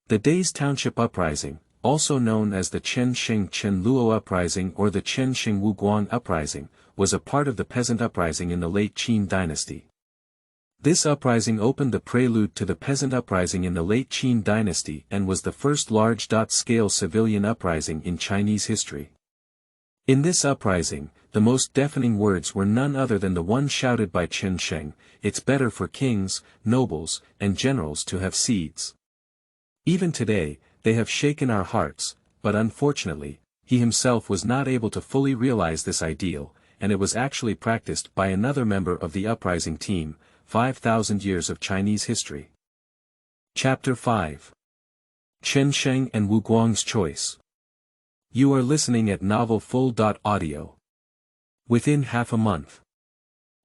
The Daze Township Uprising, also known as the Chen Luo Uprising or the Chen Wu Guang Uprising, was a part of the peasant uprising in the late Qin Dynasty. This uprising opened the prelude to the peasant uprising in the late Qin Dynasty and was the first large-scale civilian uprising in Chinese history. In this uprising, the most deafening words were none other than the one shouted by Sheng, "It's better for kings, nobles, and generals to have seeds." Even today, they have shaken our hearts, but unfortunately, he himself was not able to fully realize this ideal, and it was actually practiced by another member of the uprising team, 5,000 years of Chinese history. Chapter 5. Sheng and Wu Guang's Choice. You are listening at novelfull.audio. Within half a month.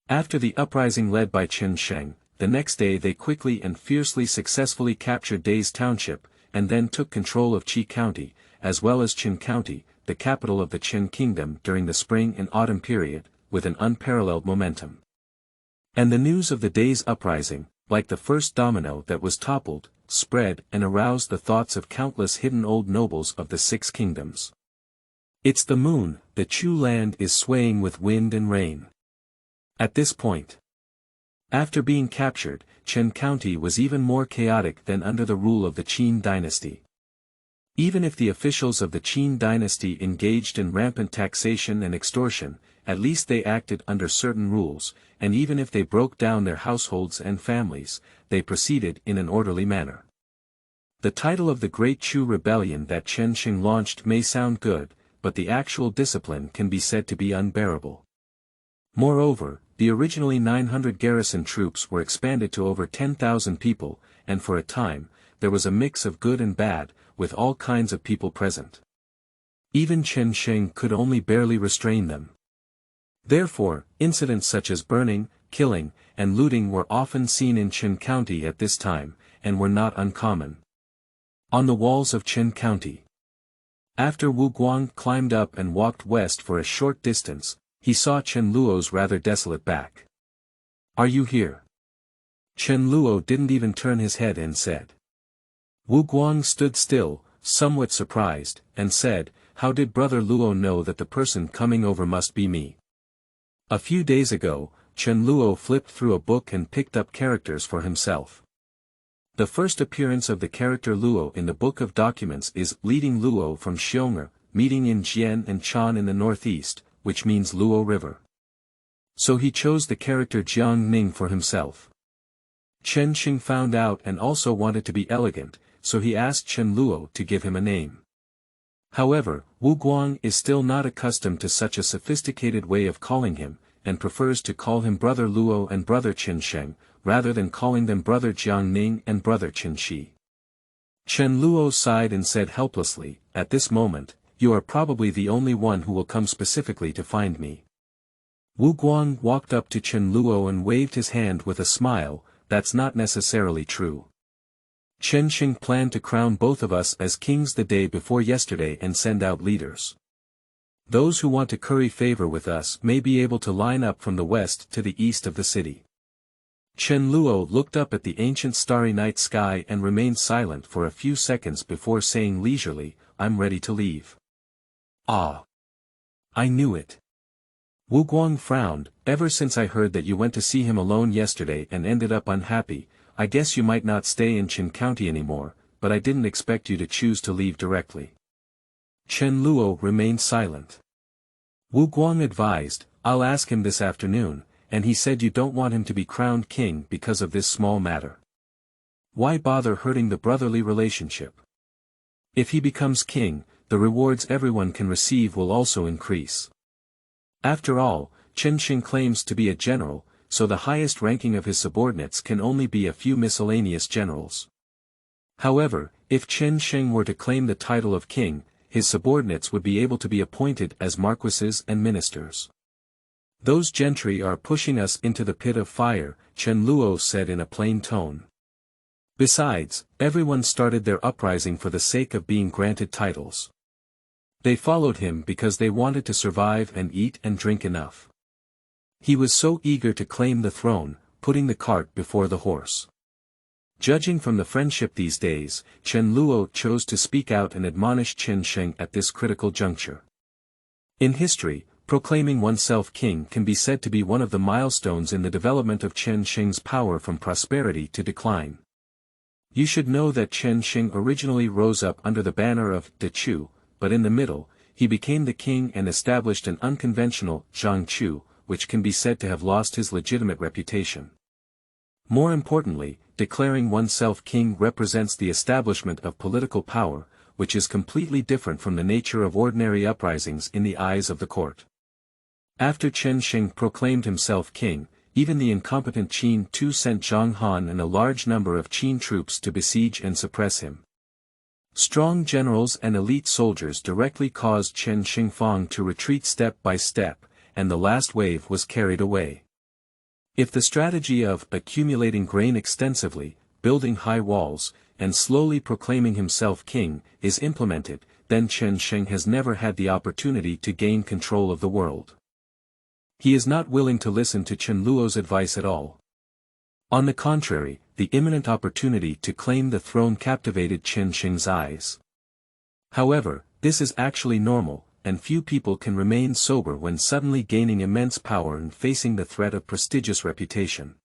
After the uprising led by Sheng, the next day they quickly and fiercely successfully captured Daze Township, and then took control of Qi County, as well as Qin County, the capital of the Qin Kingdom during the spring and autumn period, with an unparalleled momentum. And the news of the Daze uprising, like the first domino that was toppled, spread and aroused the thoughts of countless hidden old nobles of the 6 kingdoms. It's the moon, the Chu land is swaying with wind and rain. At this point, after being captured, Qin County was even more chaotic than under the rule of the Qin Dynasty. Even if the officials of the Qin Dynasty engaged in rampant taxation and extortion, at least they acted under certain rules, and even if they broke down their households and families, they proceeded in an orderly manner. The title of the Great Chu Rebellion that Sheng launched may sound good, but the actual discipline can be said to be unbearable. Moreover, the originally 900 garrison troops were expanded to over 10,000 people, and for a time, there was a mix of good and bad, with all kinds of people present. Even Sheng could only barely restrain them. Therefore, incidents such as burning, killing, and looting were often seen in Qin County at this time, and were not uncommon. On the walls of Qin County. After Wu Guang climbed up and walked west for a short distance, he saw Chen Luo's rather desolate back. "Are you here?" Chen Luo didn't even turn his head and said. Wu Guang stood still, somewhat surprised, and said, "How did Brother Luo know that the person coming over must be me?" A few days ago, Chen Luo flipped through a book and picked up characters for himself. The first appearance of the character Luo in the Book of Documents is leading Luo from Xiong, meeting in Jian and Chan in the northeast, which means Luo River. So he chose the character Jiang Ning for himself. Chen Xing found out and also wanted to be elegant, so he asked Chen Luo to give him a name. However, Wu Guang is still not accustomed to such a sophisticated way of calling him, and prefers to call him Brother Luo and Brother Qin Sheng, rather than calling them Brother Jiang Ning and Brother Qin Shi. Chen Luo sighed and said helplessly, "At this moment, you are probably the only one who will come specifically to find me." Wu Guang walked up to Chen Luo and waved his hand with a smile. "That's not necessarily true. Chen Xing planned to crown both of us as kings the day before yesterday and send out leaders. Those who want to curry favor with us may be able to line up from the west to the east of the city." Chen Luo looked up at the ancient starry night sky and remained silent for a few seconds before saying leisurely, "I'm ready to leave." "Ah. I knew it." Wu Guang frowned. "Ever since I heard that you went to see him alone yesterday and ended up unhappy, I guess you might not stay in Qin County anymore, but I didn't expect you to choose to leave directly." Chen Luo remained silent. Wu Guang advised, "I'll ask him this afternoon, and he said you don't want him to be crowned king because of this small matter. Why bother hurting the brotherly relationship? If he becomes king, the rewards everyone can receive will also increase. After all, Chen Xing claims to be a general, so the highest ranking of his subordinates can only be a few miscellaneous generals. However, if Chen Xing were to claim the title of king, his subordinates would be able to be appointed as marquises and ministers. Those gentry are pushing us into the pit of fire," Chen Luo said in a plain tone. Besides, everyone started their uprising for the sake of being granted titles. They followed him because they wanted to survive and eat and drink enough. He was so eager to claim the throne, putting the cart before the horse. Judging from the friendship these days, Chen Luo chose to speak out and admonish Chen Sheng at this critical juncture. In history, proclaiming oneself king can be said to be one of the milestones in the development of Chen Sheng's power from prosperity to decline. You should know that Chen Sheng originally rose up under the banner of De Chu, but in the middle, he became the king and established an unconventional Zhang Chu, which can be said to have lost his legitimate reputation. More importantly, declaring oneself king represents the establishment of political power, which is completely different from the nature of ordinary uprisings in the eyes of the court. After Chen Sheng proclaimed himself king, even the incompetent Qin Tu sent Zhang Han and a large number of Qin troops to besiege and suppress him. Strong generals and elite soldiers directly caused Chen Xingfang to retreat step by step, and the last wave was carried away. If the strategy of accumulating grain extensively, building high walls, and slowly proclaiming himself king, is implemented, then Chen Sheng has never had the opportunity to gain control of the world. He is not willing to listen to Chen Luo's advice at all. On the contrary, the imminent opportunity to claim the throne captivated Chen Sheng's eyes. However, this is actually normal, and few people can remain sober when suddenly gaining immense power and facing the threat of prestigious reputation.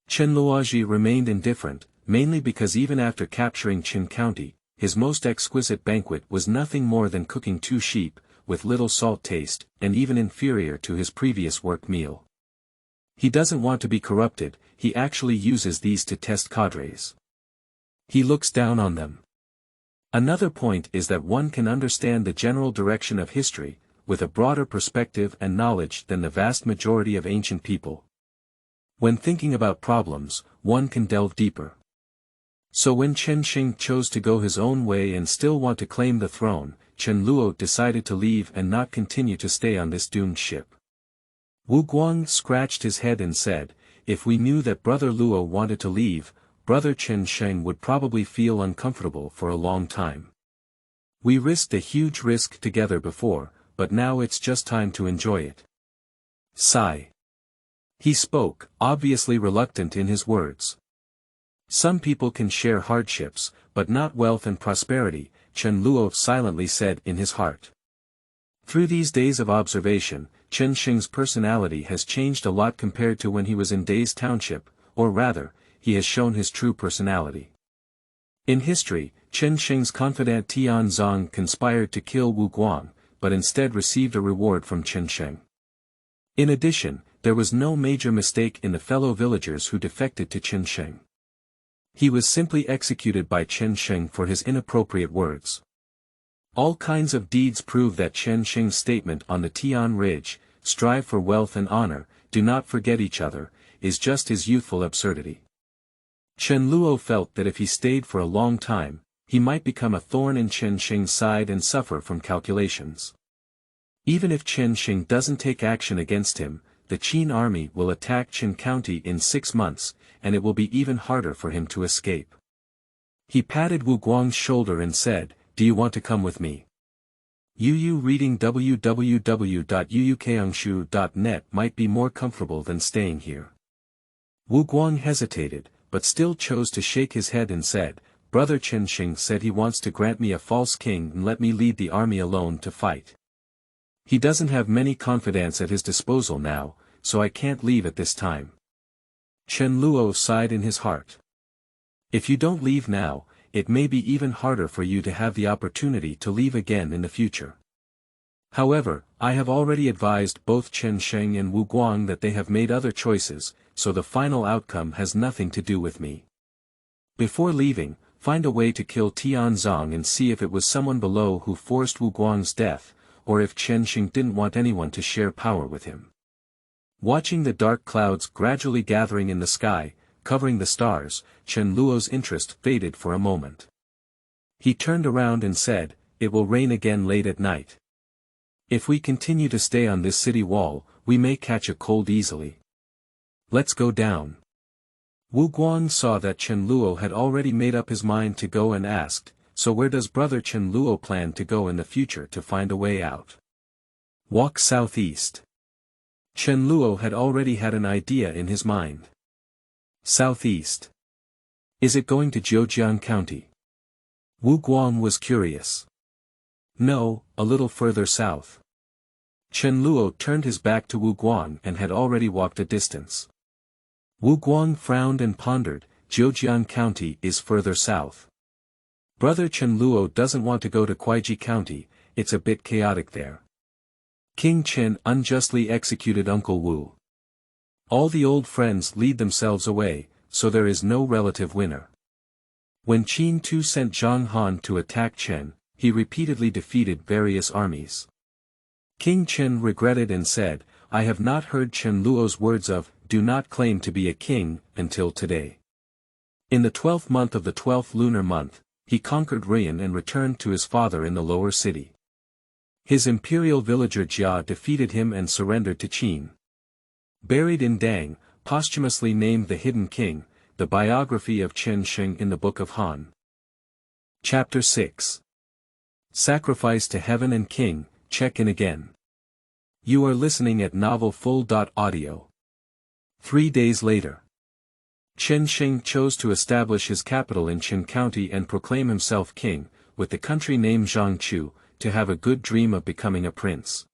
Chen Luoji remained indifferent, mainly because even after capturing Qin County, his most exquisite banquet was nothing more than cooking 2 sheep, with little salt taste, and even inferior to his previous work meal. He doesn't want to be corrupted, he actually uses these to test cadres. He looks down on them. Another point is that one can understand the general direction of history, with a broader perspective and knowledge than the vast majority of ancient people. When thinking about problems, one can delve deeper. So when Sheng chose to go his own way and still want to claim the throne, Chen Luo decided to leave and not continue to stay on this doomed ship. Guang scratched his head and said, "If we knew that Brother Luo wanted to leave, Brother Sheng would probably feel uncomfortable for a long time. We risked a huge risk together before, but now it's just time to enjoy it." Sigh. He spoke, obviously reluctant in his words. Some people can share hardships, but not wealth and prosperity, Chen Luo silently said in his heart. Through these days of observation, Sheng's personality has changed a lot compared to when he was in Daze Township, or rather, he has shown his true personality. In history, Sheng's confidant Tian Zong conspired to kill Guang, but instead received a reward from Sheng. In addition, there was no major mistake in the fellow villagers who defected to Sheng. He was simply executed by Sheng for his inappropriate words. All kinds of deeds prove that Sheng's statement on the Tian Ridge, "Strive for wealth and honor, do not forget each other," is just his youthful absurdity. Chen Luo felt that if he stayed for a long time, he might become a thorn in Sheng's side and suffer from calculations. Even if Sheng doesn't take action against him, the Qin army will attack Qin County in 6 months, and it will be even harder for him to escape. He patted Guang's shoulder and said, "Do you want to come with me?" Yu reading www.uukangshu.net might be more comfortable than staying here. Guang hesitated, but still chose to shake his head and said, "Brother Sheng said he wants to grant me a false king and let me lead the army alone to fight. He doesn't have many confidants at his disposal now, so I can't leave at this time." Chen Luo sighed in his heart. "If you don't leave now, it may be even harder for you to have the opportunity to leave again in the future. However, I have already advised both Sheng and Guang that they have made other choices, so the final outcome has nothing to do with me. Before leaving, find a way to kill Tian Zong and see if it was someone below who forced Guang's death, or if Sheng didn't want anyone to share power with him." Watching the dark clouds gradually gathering in the sky, covering the stars, Chen Luo's interest faded for a moment. He turned around and said, "It will rain again late at night. If we continue to stay on this city wall, we may catch a cold easily. Let's go down." Guang saw that Chen Luo had already made up his mind to go and asked, "So where does Brother Chen Luo plan to go in the future to find a way out?" "Walk southeast." Chen Luo had already had an idea in his mind. "Southeast? Is it going to Zhujiang County?" Guang was curious. "No, a little further south." Chen Luo turned his back to Guang and had already walked a distance. Guang frowned and pondered, "Zhujiang County is further south. Brother Chen Luo doesn't want to go to Kuaiji County, it's a bit chaotic there. King Chen unjustly executed Uncle Wu. All the old friends lead themselves away, so there is no relative winner. When Qin Tu sent Zhang Han to attack Chen, he repeatedly defeated various armies. King Chen regretted and said, I have not heard Chen Luo's words of, do not claim to be a king, until today. In the 12th month of the 12th lunar month, he conquered Rian and returned to his father in the lower city. His imperial villager Jia defeated him and surrendered to Qin. Buried in Dang, posthumously named the Hidden King, the biography of Sheng in the Book of Han. Chapter 6. Sacrifice to Heaven and King, check in again. You are listening at novelfull.audio. 3 days later. Sheng chose to establish his capital in Qin County and proclaim himself king, with the country name Zhangchu, to have a good dream of becoming a prince.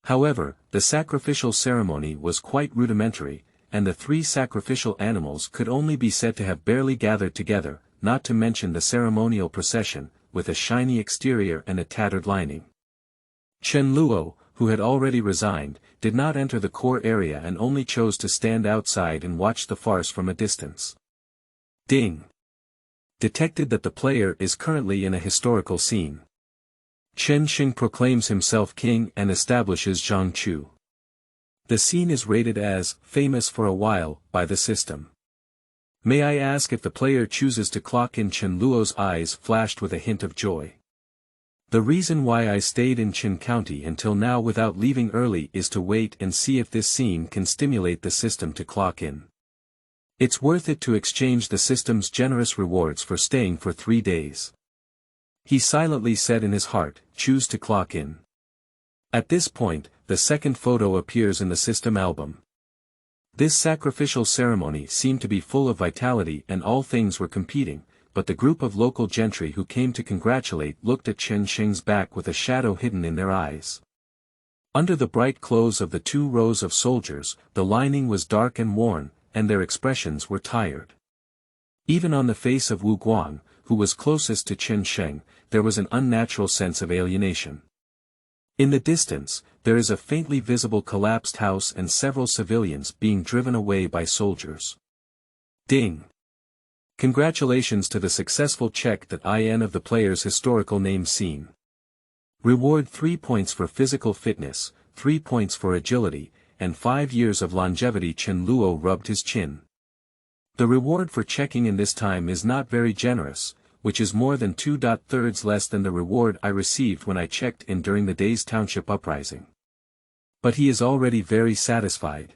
However, the sacrificial ceremony was quite rudimentary, and the 3 sacrificial animals could only be said to have barely gathered together, not to mention the ceremonial procession, with a shiny exterior and a tattered lining. Chen Luo, who had already resigned, did not enter the core area and only chose to stand outside and watch the farce from a distance. Ding! Detected that the player is currently in a historical scene. Sheng proclaims himself king and establishes Zhangchu. The scene is rated as famous for a while by the system. May I ask if the player chooses to clock in? Chen Luo's eyes flashed with a hint of joy. The reason why I stayed in Qin County until now without leaving early is to wait and see if this scene can stimulate the system to clock in. It's worth it to exchange the system's generous rewards for staying for 3 days. He silently said in his heart, choose to clock in. At this point, the second photo appears in the system album. This sacrificial ceremony seemed to be full of vitality and all things were competing, but the group of local gentry who came to congratulate looked at Sheng's back with a shadow hidden in their eyes. Under the bright clothes of the 2 rows of soldiers, the lining was dark and worn, and their expressions were tired. Even on the face of Guang, who was closest to Sheng, there was an unnatural sense of alienation. In the distance, there is a faintly visible collapsed house and several civilians being driven away by soldiers. Ding! Congratulations to the successful check.In of the player's historical name scene. Reward 3 points for physical fitness, 3 points for agility, and 5 years of longevity. Chen Luo rubbed his chin. The reward for checking in this time is not very generous, which is more than 2/3 less than the reward I received when I checked in during the Daze Township uprising. But he is already very satisfied.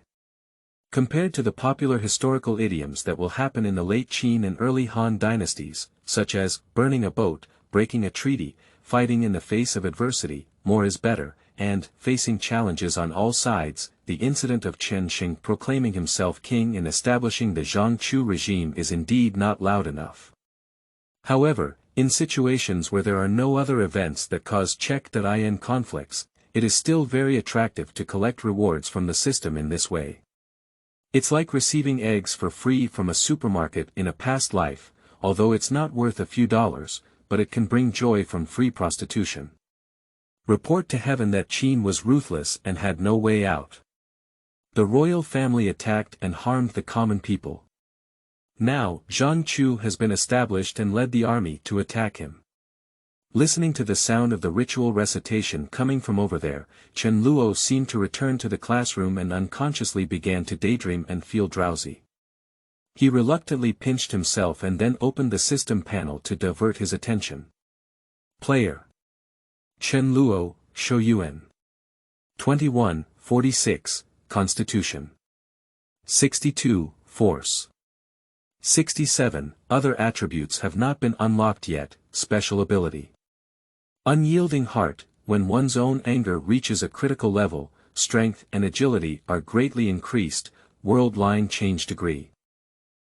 Compared to the popular historical idioms that will happen in the late Qin and early Han dynasties, such as, burning a boat, breaking a treaty, fighting in the face of adversity, more is better, and, facing challenges on all sides, the incident of Sheng proclaiming himself king and establishing the Zhang regime is indeed not loud enough. However, in situations where there are no other events that cause check.In conflicts, it is still very attractive to collect rewards from the system in this way. It's like receiving eggs for free from a supermarket in a past life, although it's not worth a few dollars, but it can bring joy from free prostitution. Report to heaven that Qin was ruthless and had no way out. The royal family attacked and harmed the common people. Now, Zhang Chu has been established and led the army to attack him. Listening to the sound of the ritual recitation coming from over there, Chen Luo seemed to return to the classroom and unconsciously began to daydream and feel drowsy. He reluctantly pinched himself and then opened the system panel to divert his attention. Player. Chen Luo, Shouyuan. 21, 46, Constitution. 62, Force. 67, other attributes have not been unlocked yet, special ability. Unyielding heart, when one's own anger reaches a critical level, strength and agility are greatly increased, world line change degree.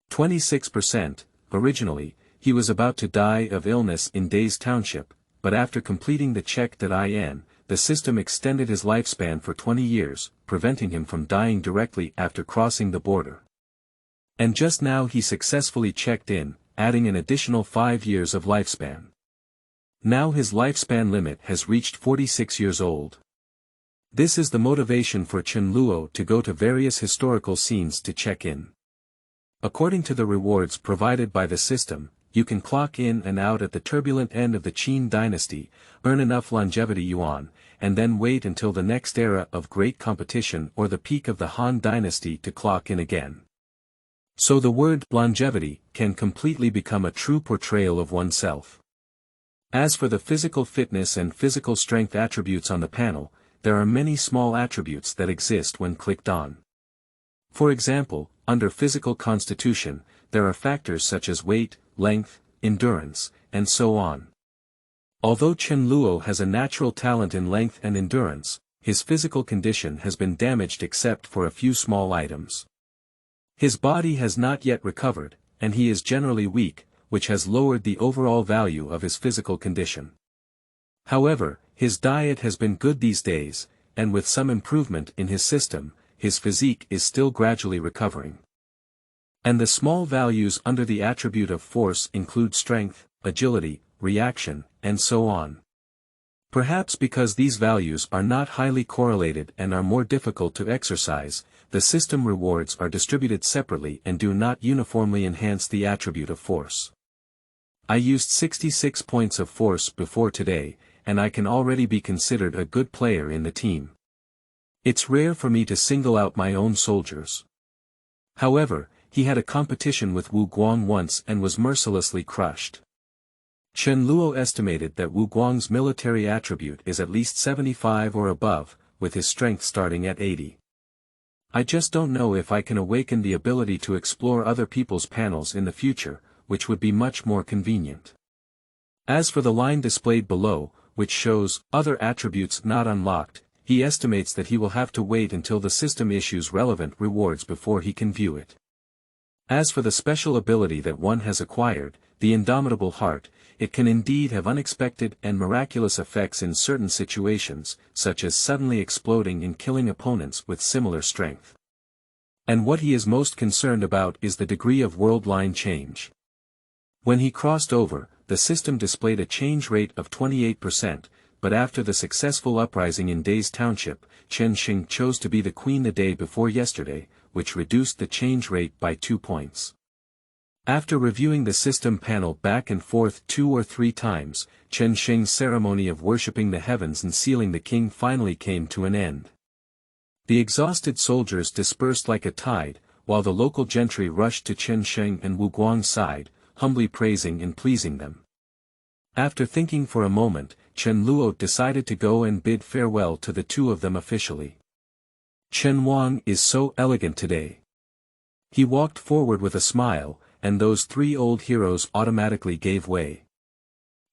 26%, originally, he was about to die of illness in Daze Township, but after completing the check.In, the system extended his lifespan for 20 years, preventing him from dying directly after crossing the border. And just now he successfully checked in, adding an additional 5 years of lifespan. Now his lifespan limit has reached 46 years old. This is the motivation for Chen Luo to go to various historical scenes to check in. According to the rewards provided by the system, you can clock in and out at the turbulent end of the Qin Dynasty, earn enough longevity yuan, and then wait until the next era of great competition or the peak of the Han Dynasty to clock in again. So the word longevity can completely become a true portrayal of oneself. As for the physical fitness and physical strength attributes on the panel, there are many small attributes that exist when clicked on. For example, under physical constitution, there are factors such as weight, length, endurance, and so on. Although Chen Luo has a natural talent in length and endurance, his physical condition has been damaged except for a few small items. His body has not yet recovered, and he is generally weak, which has lowered the overall value of his physical condition. However, his diet has been good these days, and with some improvement in his system, his physique is still gradually recovering. And the small values under the attribute of force include strength, agility, reaction, and so on. Perhaps because these values are not highly correlated and are more difficult to exercise, the system rewards are distributed separately and do not uniformly enhance the attribute of force. I used 66 points of force before today, and I can already be considered a good player in the team. It's rare for me to single out my own soldiers. However, he had a competition with Wu Guang once and was mercilessly crushed. Chen Luo estimated that Wu Guang's military attribute is at least 75 or above, with his strength starting at 80. I just don't know if I can awaken the ability to explore other people's panels in the future, which would be much more convenient. As for the line displayed below, which shows other attributes not unlocked, he estimates that he will have to wait until the system issues relevant rewards before he can view it. As for the special ability that one has acquired, the Indomitable Heart, it can indeed have unexpected and miraculous effects in certain situations, such as suddenly exploding and killing opponents with similar strength. And what he is most concerned about is the degree of world line change. When he crossed over, the system displayed a change rate of 28%, but after the successful uprising in Daze Township.Chen Luo chose to be the queen the day before yesterday, which reduced the change rate by 2 points. After reviewing the system panel back and forth 2 or 3 times, Chen Luo's ceremony of worshipping the heavens and sealing the king finally came to an end. The exhausted soldiers dispersed like a tide, while the local gentry rushed to Chen Luo and Wu Guang's side, humbly praising and pleasing them. After thinking for a moment, Chen Luo decided to go and bid farewell to the two of them officially. Chen Wang is so elegant today. He walked forward with a smile, and those 3 old heroes automatically gave way.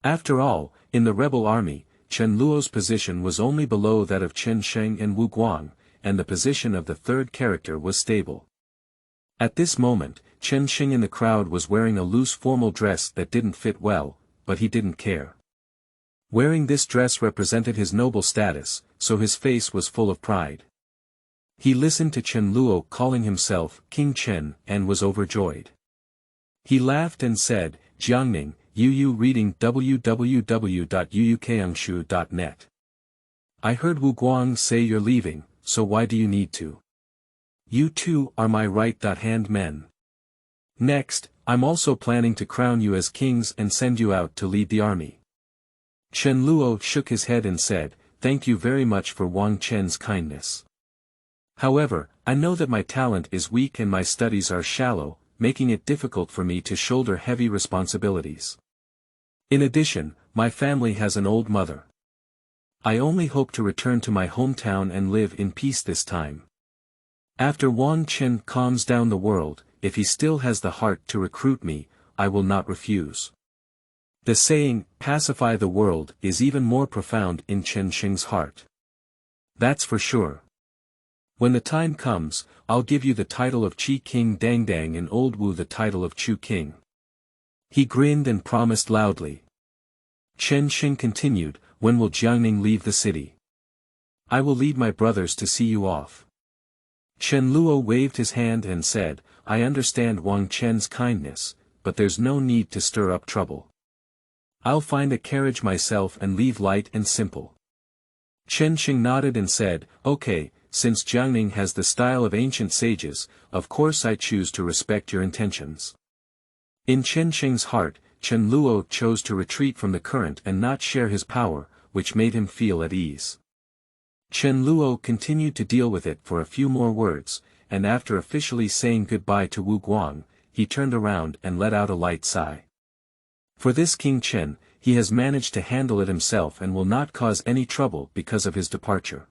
After all, in the rebel army, Chen Luo's position was only below that of Chen Sheng and Wu Guang, and the position of the third character was stable. At this moment, Chen Sheng in the crowd was wearing a loose formal dress that didn't fit well, but he didn't care. Wearing this dress represented his noble status, so his face was full of pride. He listened to Chen Luo calling himself King Chen and was overjoyed. He laughed and said, "Jiangning, Yu reading www.yuukangshu.net. I heard Wu Guang say you're leaving, so why do you need to? You two are my right-hand men. Next, I'm also planning to crown you as kings and send you out to lead the army." Chen Luo shook his head and said, "Thank you very much for Wang Chen's kindness. However, I know that my talent is weak and my studies are shallow, making it difficult for me to shoulder heavy responsibilities. In addition, my family has an old mother. I only hope to return to my hometown and live in peace this time. After Wang Chen calms down the world, if he still has the heart to recruit me, I will not refuse." The saying, "pacify the world," is even more profound in Chen Sheng's heart. That's for sure. When the time comes, I'll give you the title of Qi King Dangdang and Old Wu the title of Chu King. He grinned and promised loudly. Chen Sheng continued, "When will Jiangning leave the city? I will lead my brothers to see you off." Chen Luo waved his hand and said, "I understand Wang Chen's kindness, but there's no need to stir up trouble. I'll find a carriage myself and leave light and simple." Chen Sheng nodded and said, "Okay, since Jiangning has the style of ancient sages, of course I choose to respect your intentions." In Chen Sheng's heart, Chen Luo chose to retreat from the current and not share his power, which made him feel at ease. Chen Luo continued to deal with it for a few more words, and after officially saying goodbye to Wu Guang, he turned around and let out a light sigh. For this King Chen, he has managed to handle it himself and will not cause any trouble because of his departure.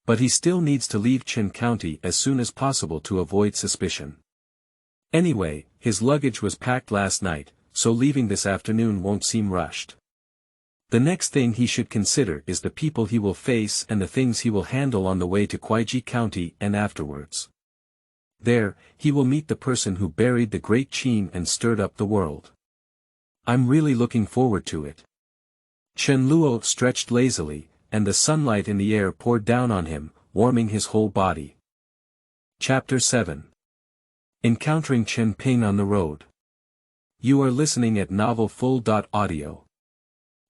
But he still needs to leave Chen County as soon as possible to avoid suspicion. Anyway, his luggage was packed last night, so leaving this afternoon won't seem rushed. The next thing he should consider is the people he will face and the things he will handle on the way to Kuaiji County and afterwards. There, he will meet the person who buried the great Qin and stirred up the world. I'm really looking forward to it. Chen Luo stretched lazily, and the sunlight in the air poured down on him, warming his whole body. Chapter 7. Encountering Chen Ping on the road. You are listening at novelfull.audio.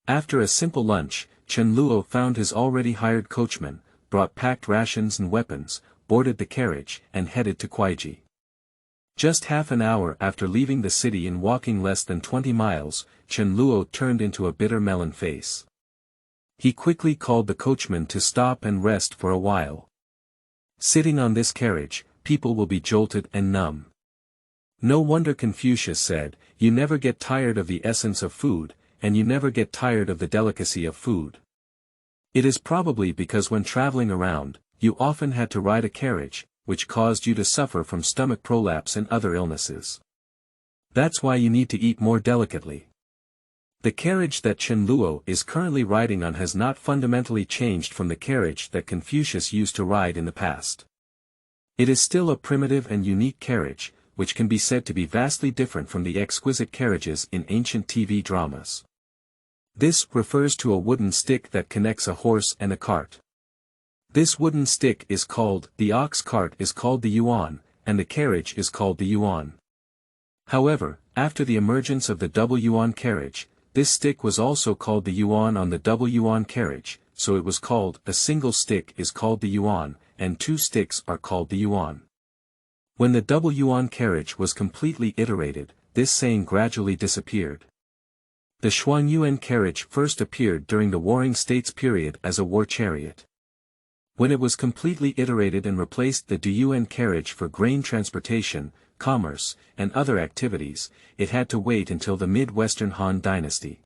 After a simple lunch, Chen Luo found his already hired coachman, brought packed rations and weapons, boarded the carriage, and headed to Kuaiji. Just half an hour after leaving the city and walking less than 20 miles, Chen Luo turned into a bitter melon face. He quickly called the coachman to stop and rest for a while. Sitting on this carriage, people will be jolted and numb. No wonder Confucius said, "You never get tired of the essence of food, and you never get tired of the delicacy of food." It is probably because when traveling around, you often had to ride a carriage, which caused you to suffer from stomach prolapse and other illnesses. That's why you need to eat more delicately. The carriage that Chen Luo is currently riding on has not fundamentally changed from the carriage that Confucius used to ride in the past. It is still a primitive and unique carriage, which can be said to be vastly different from the exquisite carriages in ancient TV dramas. This refers to a wooden stick that connects a horse and a cart. This wooden stick is called, the ox cart is called the yuan, and the carriage is called the yuan. However, after the emergence of the double yuan carriage, this stick was also called the yuan on the double yuan carriage, so it was called, a single stick is called the yuan, and two sticks are called the yuan. When the double yuan carriage was completely iterated, this saying gradually disappeared. The Xiang Yu carriage first appeared during the Warring States period as a war chariot. When it was completely iterated and replaced the Du carriage for grain transportation, commerce, and other activities, it had to wait until the mid-Western Han Dynasty.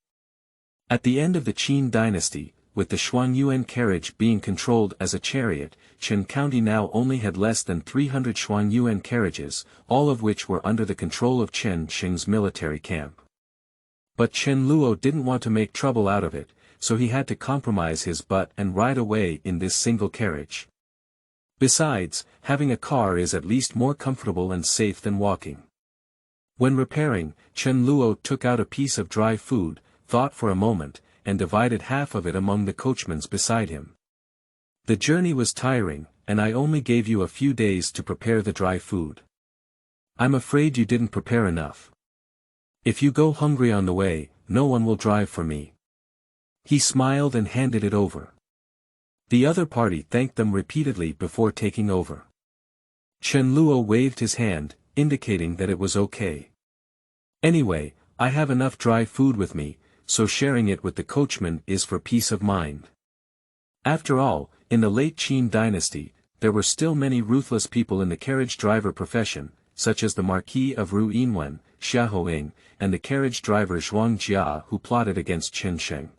At the end of the Qin Dynasty, with the Xiang Yu carriage being controlled as a chariot, Chen County now only had less than 300 Xiang Yu carriages, all of which were under the control of Chen Sheng's military camp. But Chen Luo didn't want to make trouble out of it, so he had to compromise his butt and ride away in this single carriage. Besides, having a car is at least more comfortable and safe than walking. When repairing, Chen Luo took out a piece of dry food, thought for a moment, and divided half of it among the coachmans beside him. The journey was tiring, and I only gave you a few days to prepare the dry food. I'm afraid you didn't prepare enough. If you go hungry on the way, no one will drive for me. He smiled and handed it over. The other party thanked them repeatedly before taking over. Chen Luo waved his hand, indicating that it was okay. Anyway, I have enough dry food with me, so sharing it with the coachman is for peace of mind. After all, in the late Qin Dynasty, there were still many ruthless people in the carriage driver profession, such as the Marquis of Ruinwen, Xiaoying, and the carriage driver Zhuang Jia who plotted against Chen Sheng.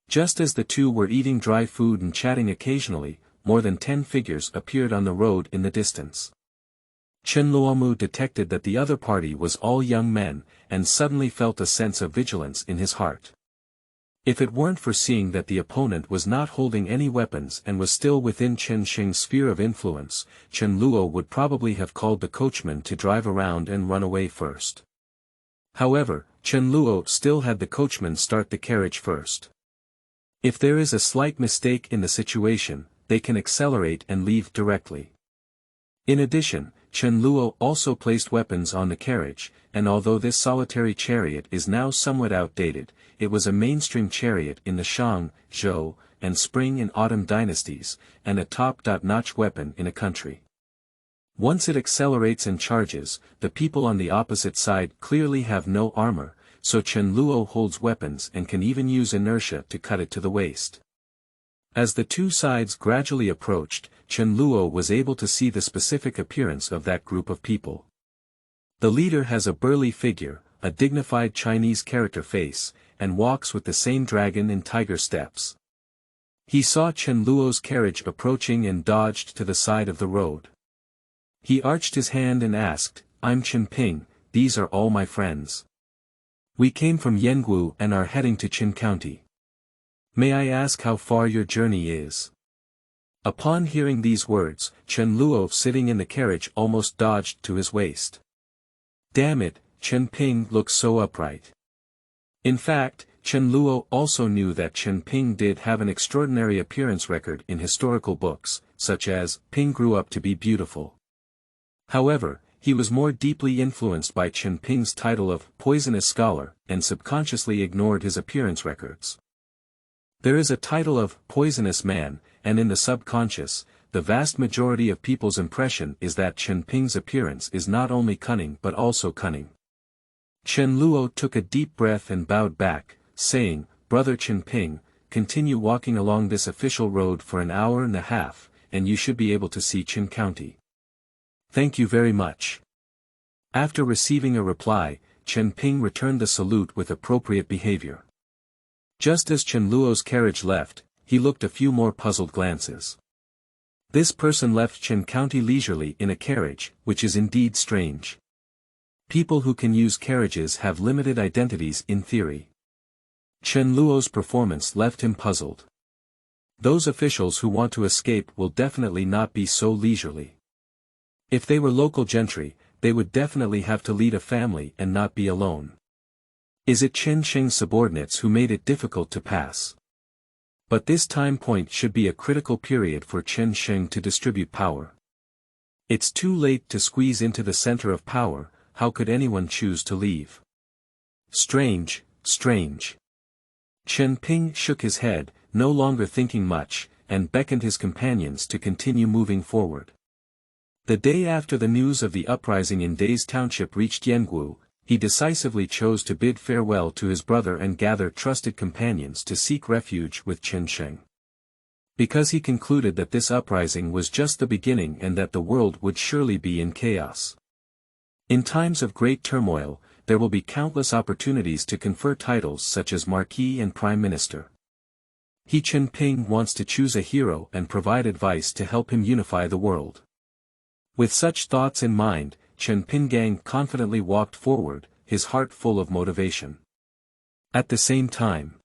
Just as the two were eating dry food and chatting occasionally, more than 10 figures appeared on the road in the distance. Chen Luomu detected that the other party was all young men, and suddenly felt a sense of vigilance in his heart. If it weren't for seeing that the opponent was not holding any weapons and was still within Chen Sheng's sphere of influence, Chen Luo would probably have called the coachman to drive around and run away first. However, Chen Luo still had the coachman start the carriage first. If there is a slight mistake in the situation, they can accelerate and leave directly. In addition, Chen Luo also placed weapons on the carriage, and although this solitary chariot is now somewhat outdated, it was a mainstream chariot in the Shang, Zhou, and Spring and Autumn dynasties, and a top-notch weapon in a country. Once it accelerates and charges, the people on the opposite side clearly have no armor, so Chen Luo holds weapons and can even use inertia to cut it to the waist. As the two sides gradually approached, Chen Luo was able to see the specific appearance of that group of people. The leader has a burly figure, a dignified Chinese character face, and walks with the same dragon and tiger steps. He saw Chen Luo's carriage approaching and dodged to the side of the road. He arched his hand and asked, "I'm Chen Ping, these are all my friends. We came from Yanggu and are heading to Qin County. May I ask how far your journey is?" Upon hearing these words, Chen Luo sitting in the carriage almost dodged to his waist. Damn it, Chen Ping looks so upright. In fact, Chen Luo also knew that Chen Ping did have an extraordinary appearance record in historical books, such as, Ping grew up to be beautiful. However, he was more deeply influenced by Chen Ping's title of poisonous scholar, and subconsciously ignored his appearance records. There is a title of poisonous man, and in the subconscious, the vast majority of people's impression is that Chen Ping's appearance is not only cunning but also cunning. Chen Luo took a deep breath and bowed back, saying, "Brother Chen Ping, continue walking along this official road for an hour and a half, and you should be able to see Qin County." "Thank you very much." After receiving a reply, Chen Ping returned the salute with appropriate behavior. Just as Chen Luo's carriage left, he looked a few more puzzled glances. This person left Chen County leisurely in a carriage, which is indeed strange. People who can use carriages have limited identities in theory. Chen Luo's performance left him puzzled. Those officials who want to escape will definitely not be so leisurely. If they were local gentry, they would definitely have to lead a family and not be alone. Is it Chen Sheng's subordinates who made it difficult to pass? But this time point should be a critical period for Chen Sheng to distribute power. It's too late to squeeze into the center of power. How could anyone choose to leave? Strange, strange. Chen Ping shook his head, no longer thinking much, and beckoned his companions to continue moving forward. The day after the news of the uprising in Daze Township reached Yangwu, he decisively chose to bid farewell to his brother and gather trusted companions to seek refuge with Chen Sheng. Because he concluded that this uprising was just the beginning and that the world would surely be in chaos. In times of great turmoil, there will be countless opportunities to confer titles such as Marquis and Prime Minister. Chen Ping wants to choose a hero and provide advice to help him unify the world. With such thoughts in mind, Chen Ping confidently walked forward, his heart full of motivation. At the same time,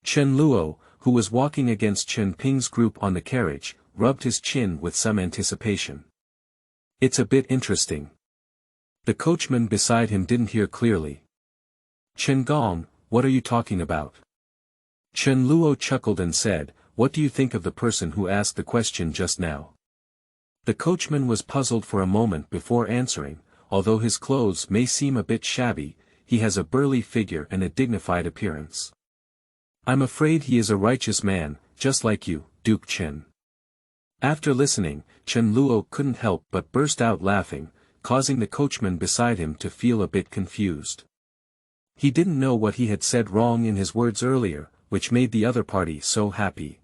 Chen Luo, who was walking against Chen Ping's group on the carriage, rubbed his chin with some anticipation. It's a bit interesting. The coachman beside him didn't hear clearly. Chen Gong, what are you talking about? Chen Luo chuckled and said, what do you think of the person who asked the question just now? The coachman was puzzled for a moment before answering. Although his clothes may seem a bit shabby, he has a burly figure and a dignified appearance. I'm afraid he is a righteous man, just like you, Duke Chen. After listening, Chen Luo couldn't help but burst out laughing, causing the coachman beside him to feel a bit confused. He didn't know what he had said wrong in his words earlier, which made the other party so happy.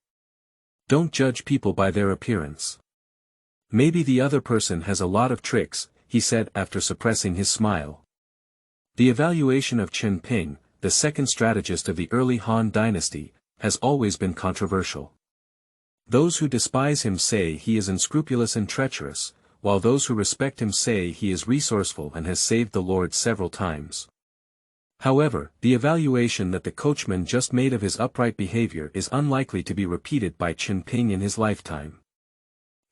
Don't judge people by their appearance. Maybe the other person has a lot of tricks, he said after suppressing his smile. The evaluation of Chen Ping, the second strategist of the early Han Dynasty, has always been controversial. Those who despise him say he is unscrupulous and treacherous, while those who respect him say he is resourceful and has saved the Lord several times. However, the evaluation that the coachman just made of his upright behavior is unlikely to be repeated by Chen Ping in his lifetime.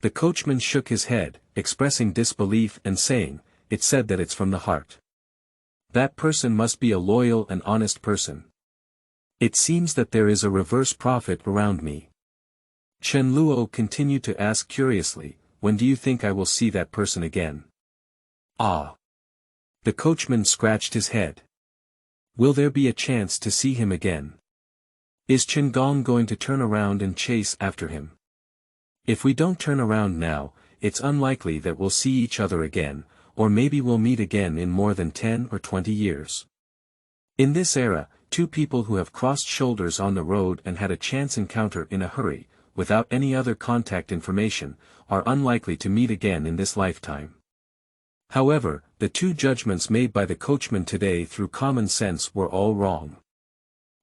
The coachman shook his head, expressing disbelief and saying, it said that it's from the heart. That person must be a loyal and honest person. It seems that there is a reverse prophet around me. Chen Luo continued to ask curiously, when do you think I will see that person again? Ah. The coachman scratched his head. Will there be a chance to see him again? Is Chen Gong going to turn around and chase after him? If we don't turn around now, it's unlikely that we'll see each other again, or maybe we'll meet again in more than 10 or 20 years. In this era, two people who have crossed shoulders on the road and had a chance encounter in a hurry, without any other contact information, are unlikely to meet again in this lifetime. However, the two judgments made by the coachman today through common sense were all wrong.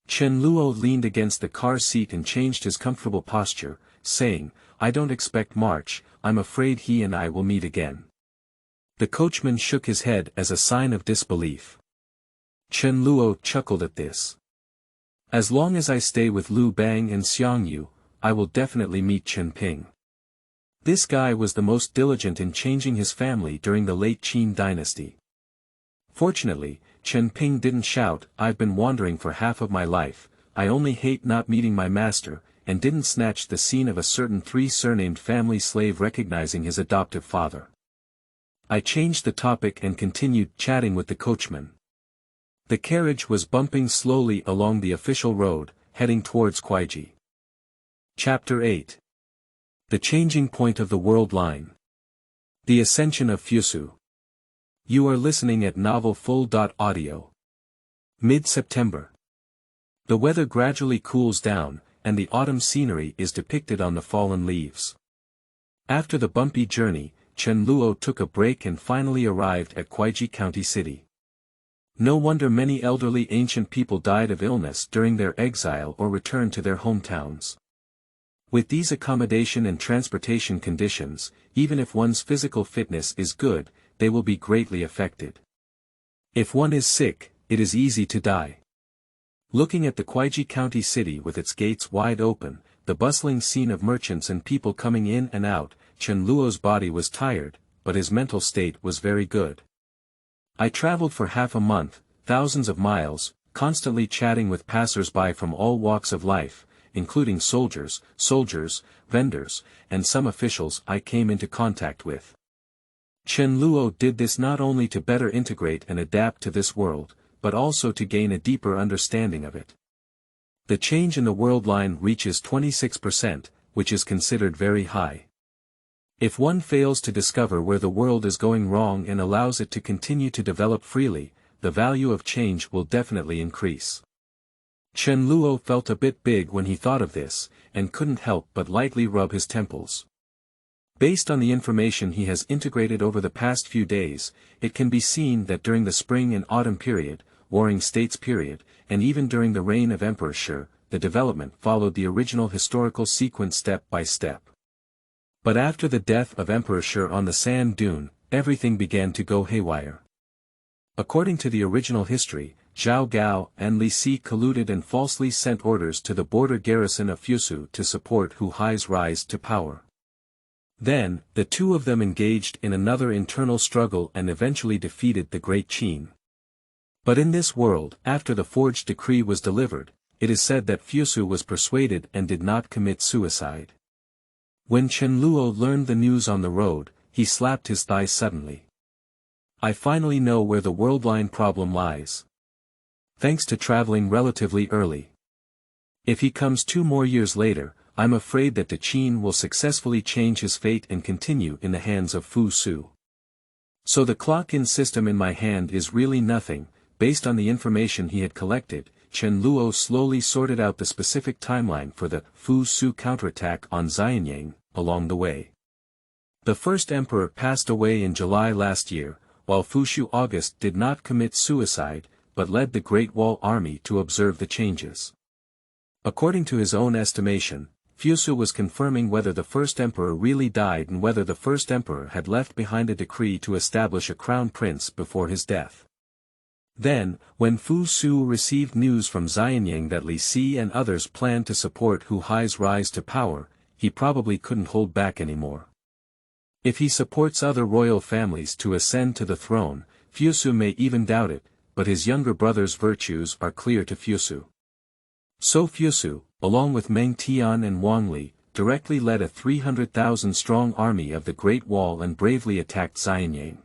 Chen Luo leaned against the car seat and changed his comfortable posture, saying, I don't expect March, I'm afraid he and I will meet again. The coachman shook his head as a sign of disbelief. Chen Luo chuckled at this. As long as I stay with Lu Bang and Xiang Yu, I will definitely meet Chen Ping. This guy was the most diligent in changing his family during the late Qin Dynasty. Fortunately, Chen Ping didn't shout, I've been wandering for half of my life, I only hate not meeting my master, and didn't snatch the scene of a certain three-surnamed family slave recognizing his adoptive father. I changed the topic and continued chatting with the coachman. The carriage was bumping slowly along the official road, heading towards Kuaiji. Chapter 8. The Changing Point of the World Line. The Ascension of Fusu. You are listening at novelfull.audio. Mid-September. The weather gradually cools down, and the autumn scenery is depicted on the fallen leaves. After the bumpy journey, Chen Luo took a break and finally arrived at Kuaiji County City. No wonder many elderly ancient people died of illness during their exile or return to their hometowns. With these accommodation and transportation conditions, even if one's physical fitness is good, they will be greatly affected. If one is sick, it is easy to die. Looking at the Kuaiji County City with its gates wide open, the bustling scene of merchants and people coming in and out, Chen Luo's body was tired, but his mental state was very good. I traveled for half a month, thousands of miles, constantly chatting with passers-by from all walks of life, including soldiers, vendors, and some officials I came into contact with. Chen Luo did this not only to better integrate and adapt to this world, but also to gain a deeper understanding of it. The change in the world line reaches 26%, which is considered very high. If one fails to discover where the world is going wrong and allows it to continue to develop freely, the value of change will definitely increase. Chen Luo felt a bit big when he thought of this, and couldn't help but lightly rub his temples. Based on the information he has integrated over the past few days, it can be seen that during the spring and autumn period, Warring States period, and even during the reign of Emperor Shi, the development followed the original historical sequence step by step. But after the death of Emperor Shi on the sand dune, everything began to go haywire. According to the original history, Zhao Gao and Li Si colluded and falsely sent orders to the border garrison of Fusu to support Hu Hai's rise to power. Then, the two of them engaged in another internal struggle and eventually defeated the Great Qin. But in this world, after the forged decree was delivered, it is said that Fusu was persuaded and did not commit suicide. When Chen Luo learned the news on the road, he slapped his thigh suddenly. I finally know where the worldline problem lies. Thanks to traveling relatively early. If he comes 2 more years later, I'm afraid that the Qin will successfully change his fate and continue in the hands of Fusu. So the clock-in system in my hand is really nothing. Based on the information he had collected, Chen Luo slowly sorted out the specific timeline for the Fusu counterattack on Xianyang, along the way. The first emperor passed away in July last year, while Fusu August did not commit suicide, but led the Great Wall Army to observe the changes. According to his own estimation, Fusu was confirming whether the first emperor really died and whether the first emperor had left behind a decree to establish a crown prince before his death. Then, when Fusu received news from Xianyang that Li Si and others planned to support Hu Hai's rise to power, he probably couldn't hold back anymore. If he supports other royal families to ascend to the throne, Fusu may even doubt it, but his younger brother's virtues are clear to Fusu. So Fusu, along with Meng Tian and Wang Li, directly led a 300,000-strong army of the Great Wall and bravely attacked Xianyang.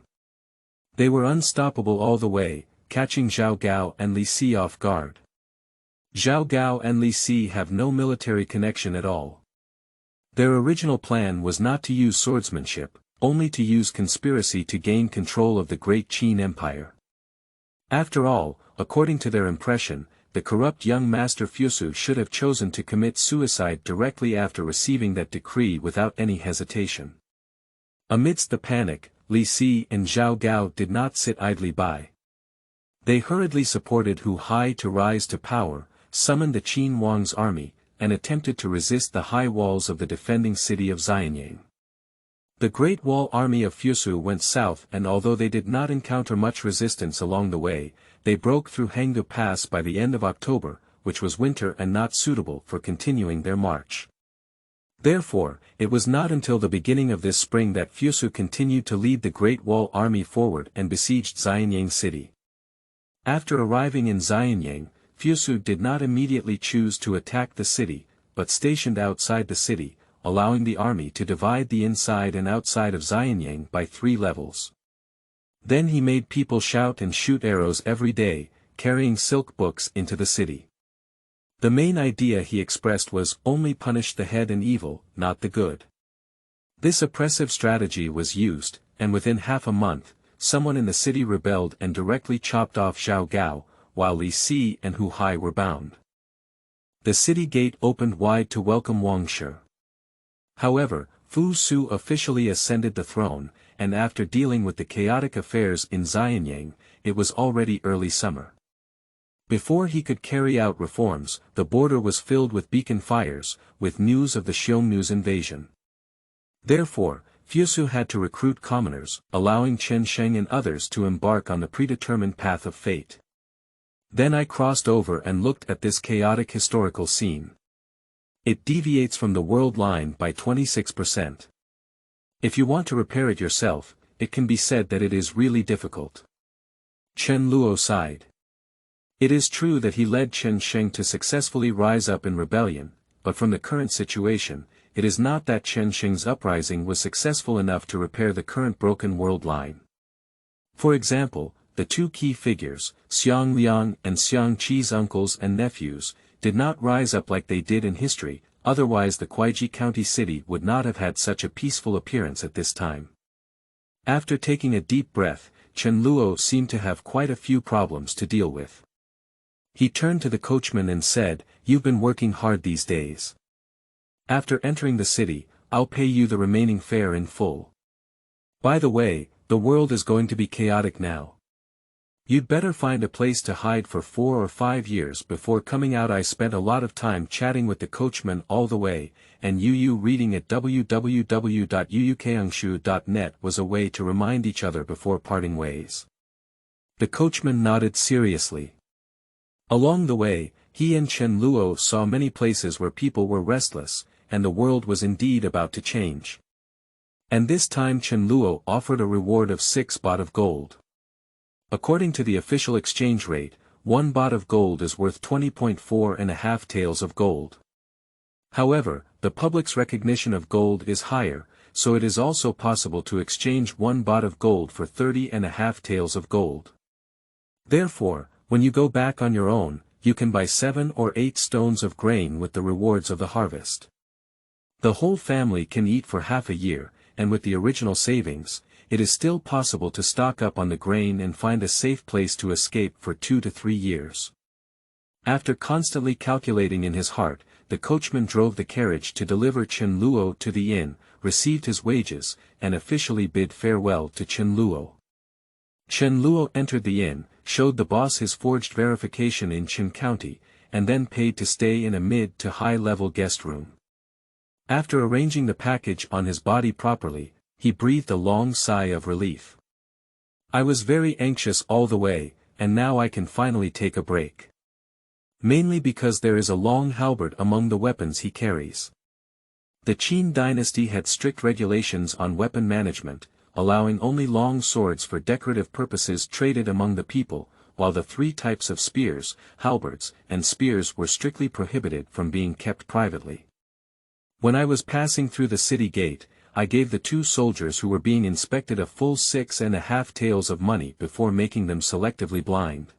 They were unstoppable all the way, catching Zhao Gao and Li Si off guard. Zhao Gao and Li Si have no military connection at all. Their original plan was not to use swordsmanship, only to use conspiracy to gain control of the Great Qin Empire. After all, according to their impression, the corrupt young master Fusu should have chosen to commit suicide directly after receiving that decree without any hesitation. Amidst the panic, Li Si and Zhao Gao did not sit idly by. They hurriedly supported Hu Hai to rise to power, summoned the Qin Wang's army, and attempted to resist the high walls of the defending city of Xianyang. The Great Wall army of Fusu went south, and although they did not encounter much resistance along the way, they broke through Hengdu Pass by the end of October, which was winter and not suitable for continuing their march. Therefore, it was not until the beginning of this spring that Fusu continued to lead the Great Wall army forward and besieged Xianyang city. After arriving in Xianyang, Fusu did not immediately choose to attack the city, but stationed outside the city, allowing the army to divide the inside and outside of Xianyang by 3 levels. Then he made people shout and shoot arrows every day, carrying silk books into the city. The main idea he expressed was only punish the head and evil, not the good. This oppressive strategy was used, and within half a month, someone in the city rebelled and directly chopped off Zhao Gao, while Li Si and Hu Hai were bound. The city gate opened wide to welcome Wang Shi. However, Fusu officially ascended the throne, and after dealing with the chaotic affairs in Xianyang, it was already early summer. Before he could carry out reforms, the border was filled with beacon fires, with news of the Xiongnu's invasion. Therefore, Fusu had to recruit commoners, allowing Sheng and others to embark on the predetermined path of fate. Then I crossed over and looked at this chaotic historical scene. It deviates from the world line by 26%. If you want to repair it yourself, it can be said that it is really difficult. Chen Luo sighed. It is true that he led Sheng to successfully rise up in rebellion, but from the current situation, it is not that Sheng's uprising was successful enough to repair the current broken world line. For example, the two key figures, Xiang Liang and Xiang Qi's uncles and nephews, did not rise up like they did in history, otherwise the Kuaiji county city would not have had such a peaceful appearance at this time. After taking a deep breath, Chen Luo seemed to have quite a few problems to deal with. He turned to the coachman and said, "You've been working hard these days. After entering the city, I'll pay you the remaining fare in full. By the way, the world is going to be chaotic now. You'd better find a place to hide for 4 or 5 years before coming out." I spent a lot of time chatting with the coachman all the way, and Yu reading at www.yuukangshu.net was a way to remind each other before parting ways. The coachman nodded seriously. Along the way, he and Chen Luo saw many places where people were restless, and the world was indeed about to change. And this time Chen Luo offered a reward of 6 baht of gold. According to the official exchange rate, 1 baht of gold is worth 20.4½ taels of gold. However, the public's recognition of gold is higher, so it is also possible to exchange 1 baht of gold for 30½ taels of gold. Therefore, when you go back on your own, you can buy 7 or 8 stones of grain with the rewards of the harvest. The whole family can eat for half a year, and with the original savings, it is still possible to stock up on the grain and find a safe place to escape for 2 to 3 years. After constantly calculating in his heart, the coachman drove the carriage to deliver Chen Luo to the inn, received his wages, and officially bid farewell to Chen Luo. Chen Luo entered the inn, showed the boss his forged verification in Qin County, and then paid to stay in a mid to high-level guest room. After arranging the package on his body properly, he breathed a long sigh of relief. I was very anxious all the way, and now I can finally take a break. Mainly because there is a long halberd among the weapons he carries. The Qin Dynasty had strict regulations on weapon management, allowing only long swords for decorative purposes traded among the people, while the 3 types of spears, halberds, and spears were strictly prohibited from being kept privately. When I was passing through the city gate, I gave the 2 soldiers who were being inspected a full 6½ taels of money before making them selectively blind.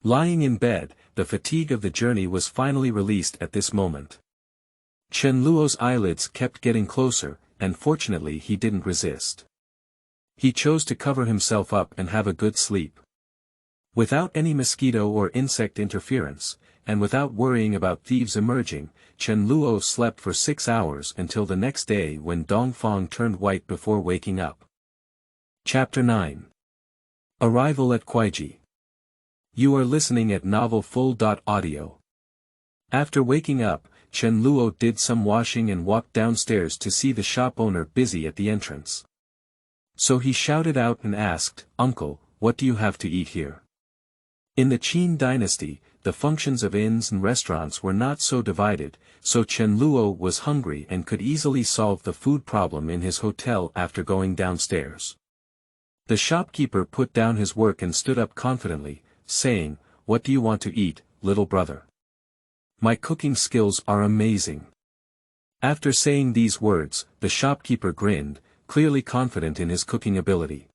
Lying in bed, the fatigue of the journey was finally released at this moment. Chen Luo's eyelids kept getting closer, and fortunately he didn't resist. He chose to cover himself up and have a good sleep. Without any mosquito or insect interference, and without worrying about thieves emerging, Chen Luo slept for 6 hours until the next day when Dongfang turned white before waking up. Chapter 9. Arrival at Kuaiji. You are listening at novelfull.audio. After waking up, Chen Luo did some washing and walked downstairs to see the shop owner busy at the entrance. So he shouted out and asked, "Uncle, what do you have to eat here?" In the Qin Dynasty, the functions of inns and restaurants were not so divided, so Chen Luo was hungry and could easily solve the food problem in his hotel after going downstairs. The shopkeeper put down his work and stood up confidently, saying, "What do you want to eat, little brother? My cooking skills are amazing." After saying these words, the shopkeeper grinned, clearly confident in his cooking ability.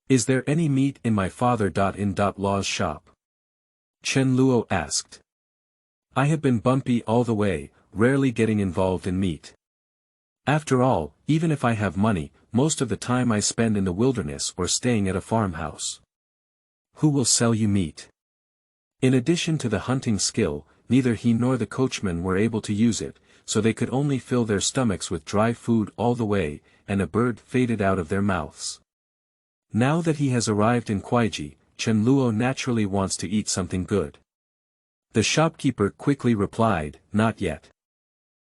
"Is there any meat in my father-in-law's shop?" Chen Luo asked. "I have been bumpy all the way, rarely getting involved in meat. After all, even if I have money, most of the time I spend in the wilderness or staying at a farmhouse. Who will sell you meat?" In addition to the hunting skill, neither he nor the coachman were able to use it, so they could only fill their stomachs with dry food all the way, and a bird faded out of their mouths. Now that he has arrived in Kuaiji, Chen Luo naturally wants to eat something good. The shopkeeper quickly replied, "Not yet.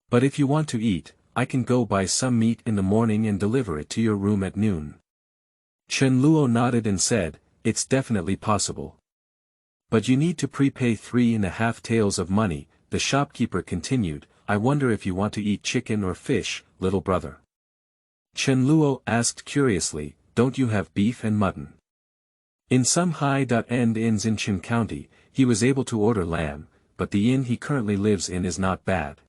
But if you want to eat, I can go buy some meat in the morning and deliver it to your room at noon." Chen Luo nodded and said, "It's definitely possible. But you need to prepay 3.5 taels of money," the shopkeeper continued. "I wonder if you want to eat chicken or fish, little brother." Chen Luo asked curiously, "Don't you have beef and mutton?" In some high-end inns in Qin County, he was able to order lamb, but the inn he currently lives in is not bad.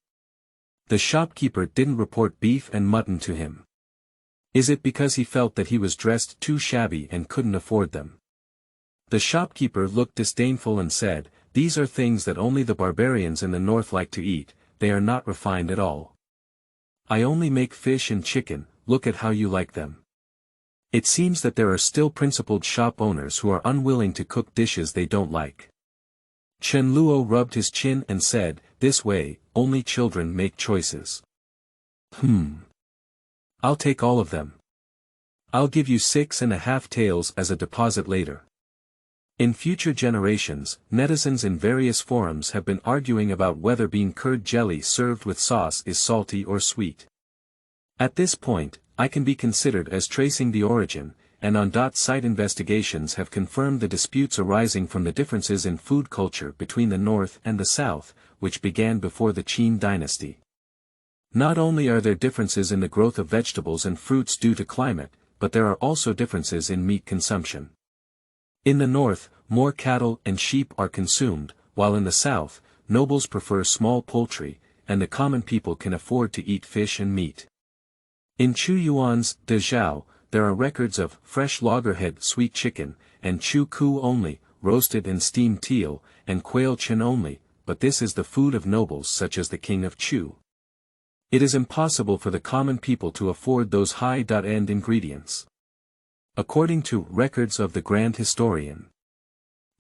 The shopkeeper didn't report beef and mutton to him. Is it because he felt that he was dressed too shabby and couldn't afford them? The shopkeeper looked disdainful and said, "These are things that only the barbarians in the north like to eat, they are not refined at all. I only make fish and chicken, look at how you like them." It seems that there are still principled shop owners who are unwilling to cook dishes they don't like. Chen Luo rubbed his chin and said, "This way, only children make choices." I'll take all of them. I'll give you 6.5 taels as a deposit later." In future generations, netizens in various forums have been arguing about whether bean curd jelly served with sauce is salty or sweet. At this point, I can be considered as tracing the origin, and on-site investigations have confirmed the disputes arising from the differences in food culture between the North and the South, which began before the Qin Dynasty. Not only are there differences in the growth of vegetables and fruits due to climate, but there are also differences in meat consumption. In the North, more cattle and sheep are consumed, while in the South, nobles prefer small poultry, and the common people can afford to eat fish and meat. In Chu Yuan's De Zhao, there are records of fresh loggerhead sweet chicken, and chu ku only, roasted and steamed teal, and quail chin only, but this is the food of nobles such as the king of Chu. It is impossible for the common people to afford those high-end ingredients. According to records of the Grand Historian,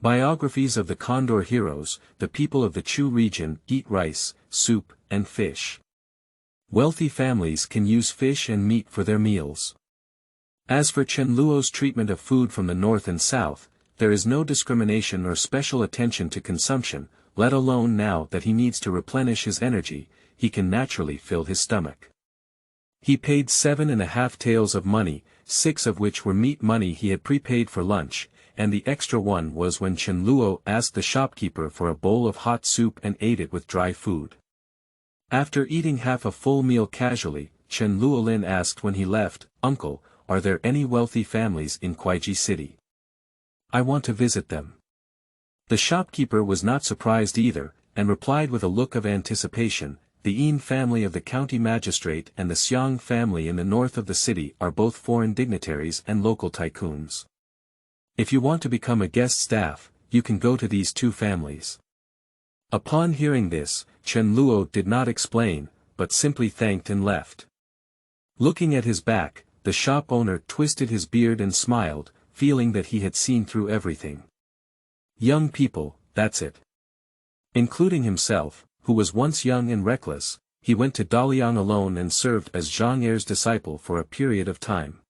biographies of the Condor heroes, the people of the Chu region eat rice, soup, and fish. Wealthy families can use fish and meat for their meals. As for Chen Luo's treatment of food from the north and south, there is no discrimination or special attention to consumption, let alone now that he needs to replenish his energy, he can naturally fill his stomach. He paid 7.5 taels of money, 6 of which were meat money he had prepaid for lunch, and the extra one was when Chen Luo asked the shopkeeper for a bowl of hot soup and ate it with dry food. After eating half a full meal casually, Chen Luolin asked when he left, "Uncle, are there any wealthy families in Kuaiji City? I want to visit them." The shopkeeper was not surprised either, and replied with a look of anticipation, "The Yin family of the county magistrate and the Xiang family in the north of the city are both foreign dignitaries and local tycoons. If you want to become a guest staff, you can go to these 2 families." Upon hearing this, Chen Luo did not explain, but simply thanked and left. Looking at his back, the shop owner twisted his beard and smiled, feeling that he had seen through everything. Young people, that's it. Including himself, who was once young and reckless, he went to Daliang alone and served as Zhang Er's disciple for a period of time.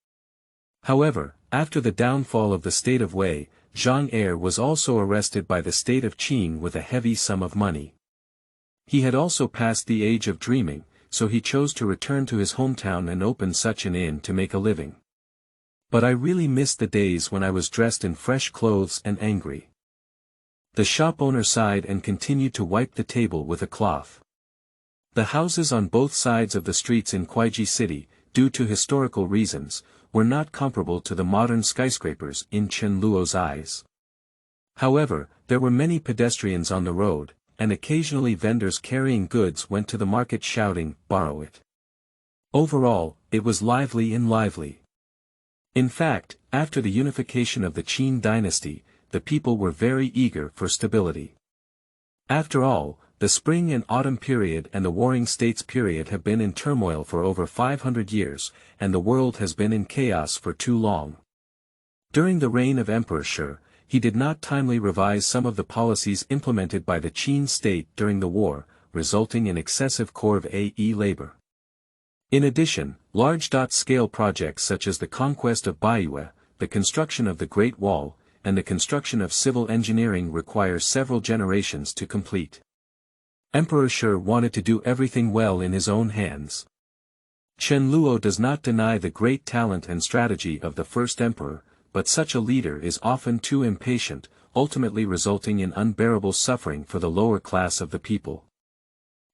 However, after the downfall of the state of Wei, Zhang Er was also arrested by the state of Qing with a heavy sum of money. He had also passed the age of dreaming, so he chose to return to his hometown and open such an inn to make a living. "But I really missed the days when I was dressed in fresh clothes and angry." The shop owner sighed and continued to wipe the table with a cloth. The houses on both sides of the streets in Kuaiji City, due to historical reasons, were not comparable to the modern skyscrapers in Chen Luo's eyes. However, there were many pedestrians on the road, and occasionally vendors carrying goods went to the market shouting, "Borrow it." Overall, it was lively and lively. In fact, after the unification of the Qin Dynasty, the people were very eager for stability. After all, the spring and autumn period and the warring states period have been in turmoil for over 500 years, and the world has been in chaos for too long. During the reign of Emperor Shi, he did not timely revise some of the policies implemented by the Qin state during the war, resulting in excessive corvée labor. In addition, large-scale projects such as the conquest of Baiyu, the construction of the Great Wall, and the construction of civil engineering require several generations to complete. Emperor Shi wanted to do everything well in his own hands. Chen Luo does not deny the great talent and strategy of the first emperor, but such a leader is often too impatient, ultimately resulting in unbearable suffering for the lower class of the people.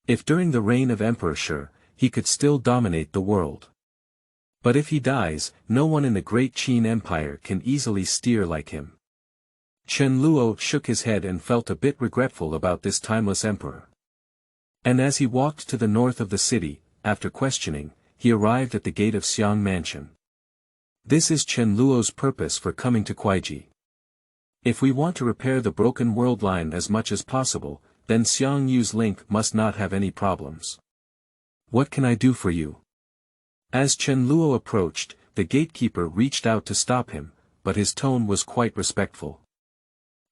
If during the reign of Emperor Shi, he could still dominate the world. But if he dies, no one in the great Qin Empire can easily steer like him. Chen Luo shook his head and felt a bit regretful about this timeless emperor. And as he walked to the north of the city, after questioning, he arrived at the gate of Xiang Mansion. This is Chen Luo's purpose for coming to Kuaiji. If we want to repair the broken world line as much as possible, then Xiang Yu's link must not have any problems. What can I do for you? As Chen Luo approached, the gatekeeper reached out to stop him, but his tone was quite respectful.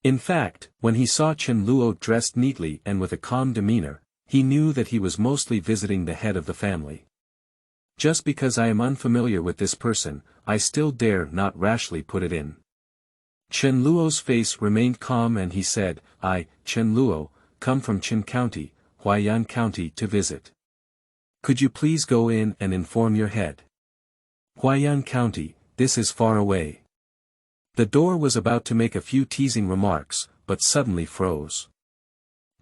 In fact, when he saw Chen Luo dressed neatly and with a calm demeanor, he knew that he was mostly visiting the head of the family. Just because I am unfamiliar with this person, I still dare not rashly put it in. Chen Luo's face remained calm and he said, I, Chen Luo, come from Qin County, Huaiyan County to visit. Could you please go in and inform your head? Huaiyan County, this is far away. The door was about to make a few teasing remarks, but suddenly froze.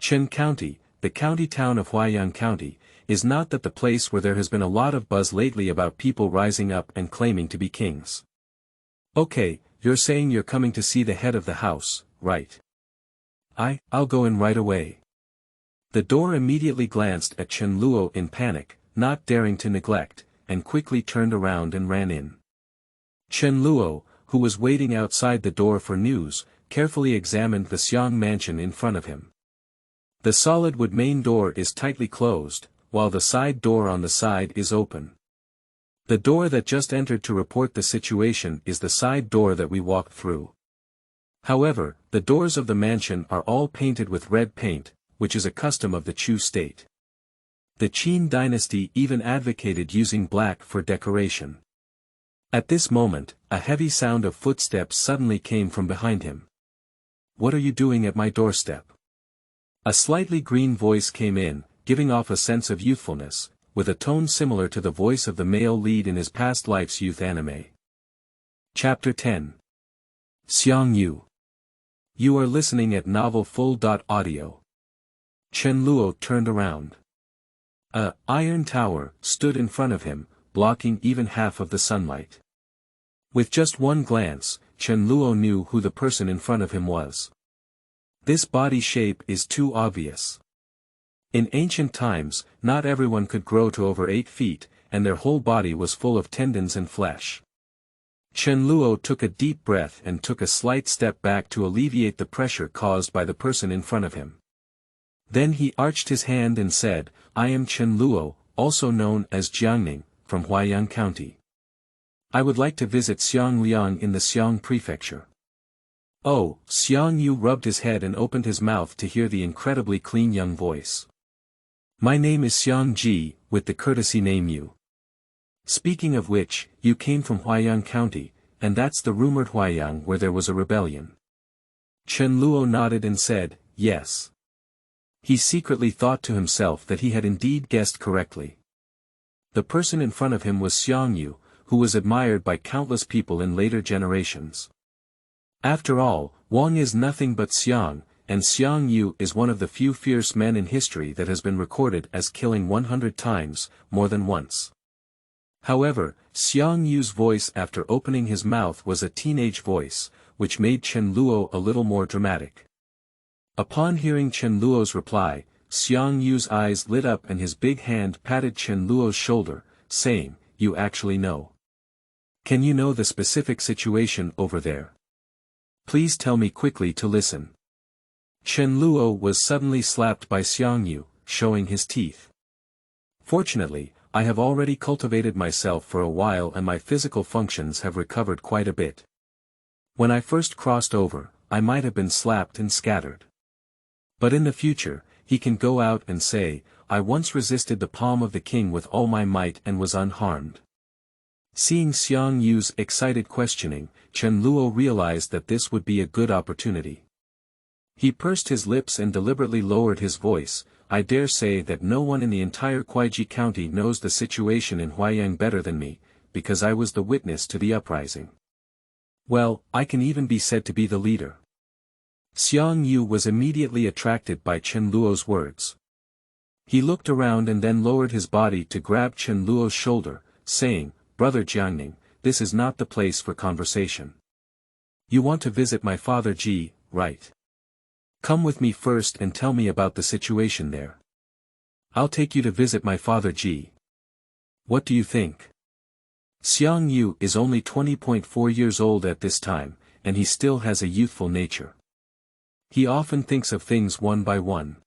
Qin County, the county town of Huaiyan County, is not that the place where there has been a lot of buzz lately about people rising up and claiming to be kings. Okay, you're saying you're coming to see the head of the house, right? I'll go in right away. The door immediately glanced at Chen Luo in panic, not daring to neglect, and quickly turned around and ran in. Chen Luo, who was waiting outside the door for news, carefully examined the Xiang mansion in front of him. The solid wood main door is tightly closed, while the side door on the side is open. The door that just entered to report the situation is the side door that we walked through. However, the doors of the mansion are all painted with red paint, which is a custom of the Chu state. The Qin Dynasty even advocated using black for decoration. At this moment, a heavy sound of footsteps suddenly came from behind him. What are you doing at my doorstep? A slightly green voice came in, giving off a sense of youthfulness, with a tone similar to the voice of the male lead in his past life's youth anime. Chapter 10. Xiang Yu. You are listening at novel full.audio. Chen Luo turned around. A iron tower stood in front of him, blocking even half of the sunlight. With just one glance, Chen Luo knew who the person in front of him was. This body shape is too obvious. In ancient times, not everyone could grow to over 8 feet, and their whole body was full of tendons and flesh. Chen Luo took a deep breath and took a slight step back to alleviate the pressure caused by the person in front of him. Then he arched his hand and said, I am Chen Luo, also known as Jiangning, from Huaiyan County. I would like to visit Xiangliang in the Xiang prefecture. Oh, Xiang Yu rubbed his head and opened his mouth to hear the incredibly clean young voice. My name is Xiang Ji, with the courtesy name Yu. Speaking of which, you came from Huaiyan County, and that's the rumored Huaiyang where there was a rebellion. Chen Luo nodded and said, yes. He secretly thought to himself that he had indeed guessed correctly. The person in front of him was Xiang Yu, who was admired by countless people in later generations. After all, Wang is nothing but Xiang, and Xiang Yu is one of the few fierce men in history that has been recorded as killing 100 times, more than once. However, Xiang Yu's voice after opening his mouth was a teenage voice, which made Chen Luo a little more dramatic. Upon hearing Chen Luo's reply, Xiang Yu's eyes lit up and his big hand patted Chen Luo's shoulder, saying, you actually know. Can you know the specific situation over there? Please tell me quickly to listen. Chen Luo was suddenly slapped by Xiang Yu, showing his teeth. Fortunately, I have already cultivated myself for a while and my physical functions have recovered quite a bit. When I first crossed over, I might have been slapped and scattered. But in the future, he can go out and say, I once resisted the palm of the king with all my might and was unharmed. Seeing Xiang Yu's excited questioning, Chen Luo realized that this would be a good opportunity. He pursed his lips and deliberately lowered his voice. I dare say that no one in the entire Kuaiji county knows the situation in Huaiyang better than me, because I was the witness to the uprising. Well, I can even be said to be the leader. Xiang Yu was immediately attracted by Chen Luo's words. He looked around and then lowered his body to grab Chen Luo's shoulder, saying, Brother Jiangning, this is not the place for conversation. You want to visit my father Ji, right? Come with me first and tell me about the situation there. I'll take you to visit my father Ji. What do you think? Xiang Yu is only 20.4 years old at this time, and he still has a youthful nature. He often thinks of things one by one.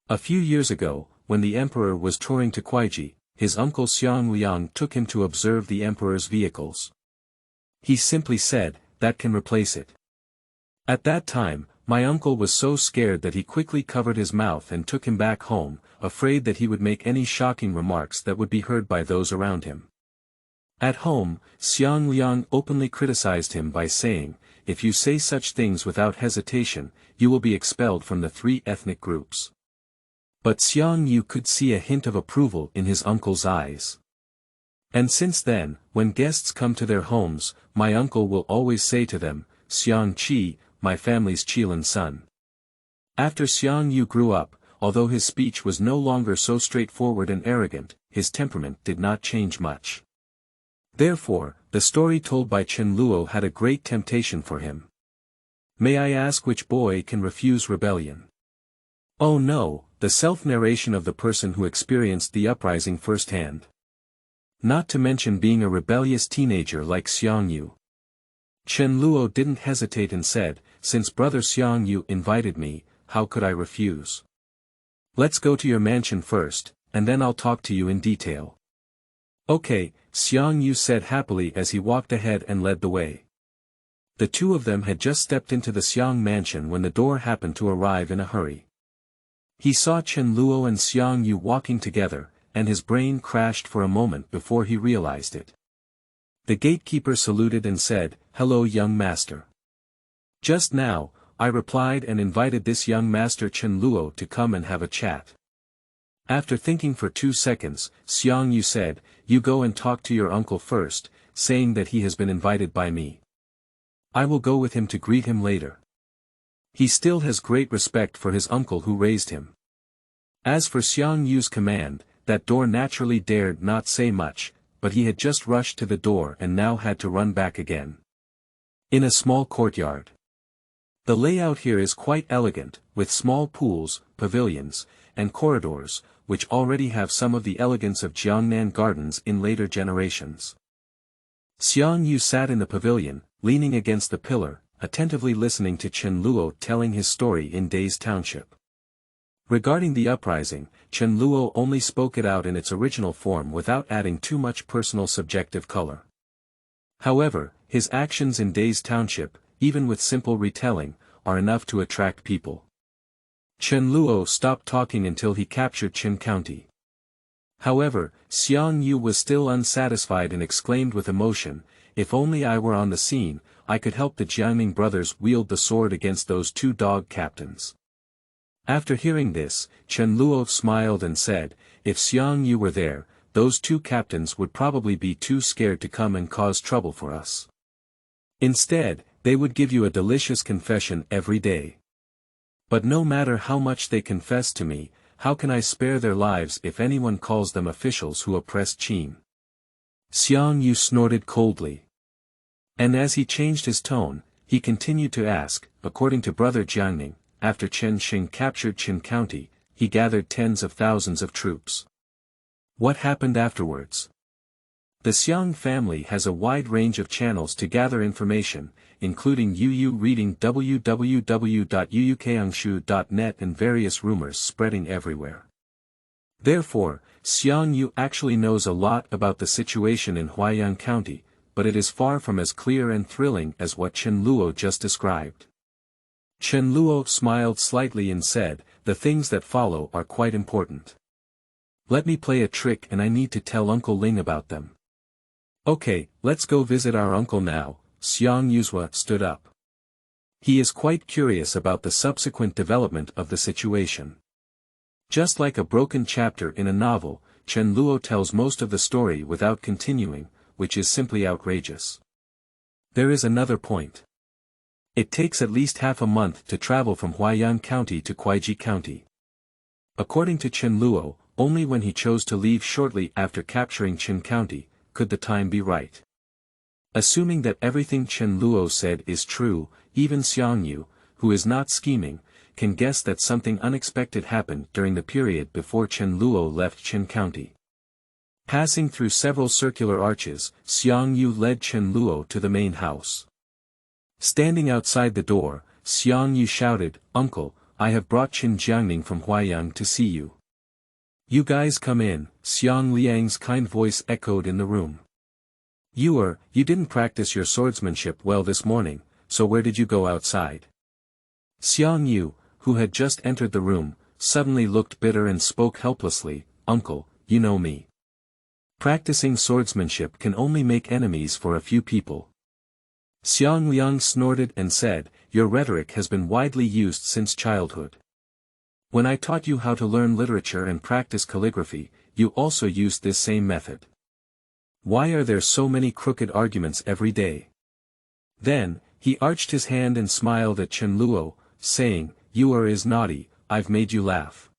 A few years ago, when the emperor was touring to Kuaiji, his uncle Xiang Liang took him to observe the emperor's vehicles. He simply said, that can replace it. At that time, my uncle was so scared that he quickly covered his mouth and took him back home, afraid that he would make any shocking remarks that would be heard by those around him. At home, Xiang Liang openly criticized him by saying, if you say such things without hesitation, you will be expelled from the 3 ethnic groups. But Xiang Yu could see a hint of approval in his uncle's eyes. And since then, when guests come to their homes, my uncle will always say to them, Xiang Qi, my family's Qilin son. After Xiang Yu grew up, although his speech was no longer so straightforward and arrogant, his temperament did not change much. Therefore, the story told by Chen Luo had a great temptation for him. May I ask which boy can refuse rebellion? Oh no, the self-narration of the person who experienced the uprising firsthand. Not to mention being a rebellious teenager like Xiang Yu. Chen Luo didn't hesitate and said, since brother Xiang Yu invited me, how could I refuse? Let's go to your mansion first, and then I'll talk to you in detail. Okay, Xiang Yu said happily as he walked ahead and led the way. The two of them had just stepped into the Xiang mansion when the door happened to arrive in a hurry. He saw Chen Luo and Xiang Yu walking together, and his brain crashed for a moment before he realized it. The gatekeeper saluted and said, hello young master. Just now, I replied and invited this young master Chen Luo to come and have a chat. After thinking for 2 seconds, Xiang Yu said, you go and talk to your uncle first, saying that he has been invited by me. I will go with him to greet him later. He still has great respect for his uncle who raised him. As for Xiang Yu's command, that door naturally dared not say much, but he had just rushed to the door and now had to run back again. In a small courtyard. The layout here is quite elegant, with small pools, pavilions, and corridors, which already have some of the elegance of Jiangnan gardens in later generations. Xiang Yu sat in the pavilion, leaning against the pillar, attentively listening to Chen Luo telling his story in Daze Township. Regarding the uprising, Chen Luo only spoke it out in its original form without adding too much personal subjective color. However, his actions in Daze Township, even with simple retelling, are enough to attract people. Chen Luo stopped talking until he captured Qin County. However, Xiang Yu was still unsatisfied and exclaimed with emotion, if only I were on the scene, I could help the Jiangning brothers wield the sword against those 2 dog captains. After hearing this, Chen Luo smiled and said, if Xiang Yu were there, those 2 captains would probably be too scared to come and cause trouble for us. Instead, they would give you a delicious confession every day. But no matter how much they confess to me, how can I spare their lives if anyone calls them officials who oppress Qin? Xiang Yu snorted coldly. And as he changed his tone, he continued to ask, according to brother Jiangning, after Chen Sheng captured Qin County, he gathered tens of thousands of troops. What happened afterwards? The Xiang family has a wide range of channels to gather information, including Yu reading www.yuukangshu.net and various rumors spreading everywhere. Therefore, Xiang Yu actually knows a lot about the situation in Huaiyang County, but it is far from as clear and thrilling as what Chen Luo just described. Chen Luo smiled slightly and said, the things that follow are quite important. Let me play a trick and I need to tell Uncle Ling about them. Okay, let's go visit our uncle now. Xiang Yu stood up. He is quite curious about the subsequent development of the situation. Just like a broken chapter in a novel, Chen Luo tells most of the story without continuing, which is simply outrageous. There is another point. It takes at least half a month to travel from Huaiyang County to Kuaiji County. According to Chen Luo, only when he chose to leave shortly after capturing Qin County, could the time be right. Assuming that everything Chen Luo said is true, even Xiang Yu, who is not scheming, can guess that something unexpected happened during the period before Chen Luo left Qin County. Passing through several circular arches, Xiang Yu led Chen Luo to the main house. Standing outside the door, Xiang Yu shouted, "Uncle, I have brought Qin Jiangning from Huaiyang to see you." "You guys come in," Xiang Liang's kind voice echoed in the room. You didn't practice your swordsmanship well this morning, so where did you go outside?" Xiang Yu, who had just entered the room, suddenly looked bitter and spoke helplessly, "Uncle, you know me. Practicing swordsmanship can only make enemies for a few people." Xiang Liang snorted and said, "Your rhetoric has been widely used since childhood. When I taught you how to learn literature and practice calligraphy, you also used this same method. Why are there so many crooked arguments every day?" Then, he arched his hand and smiled at Chen Luo, saying, "You is naughty, I've made you laugh.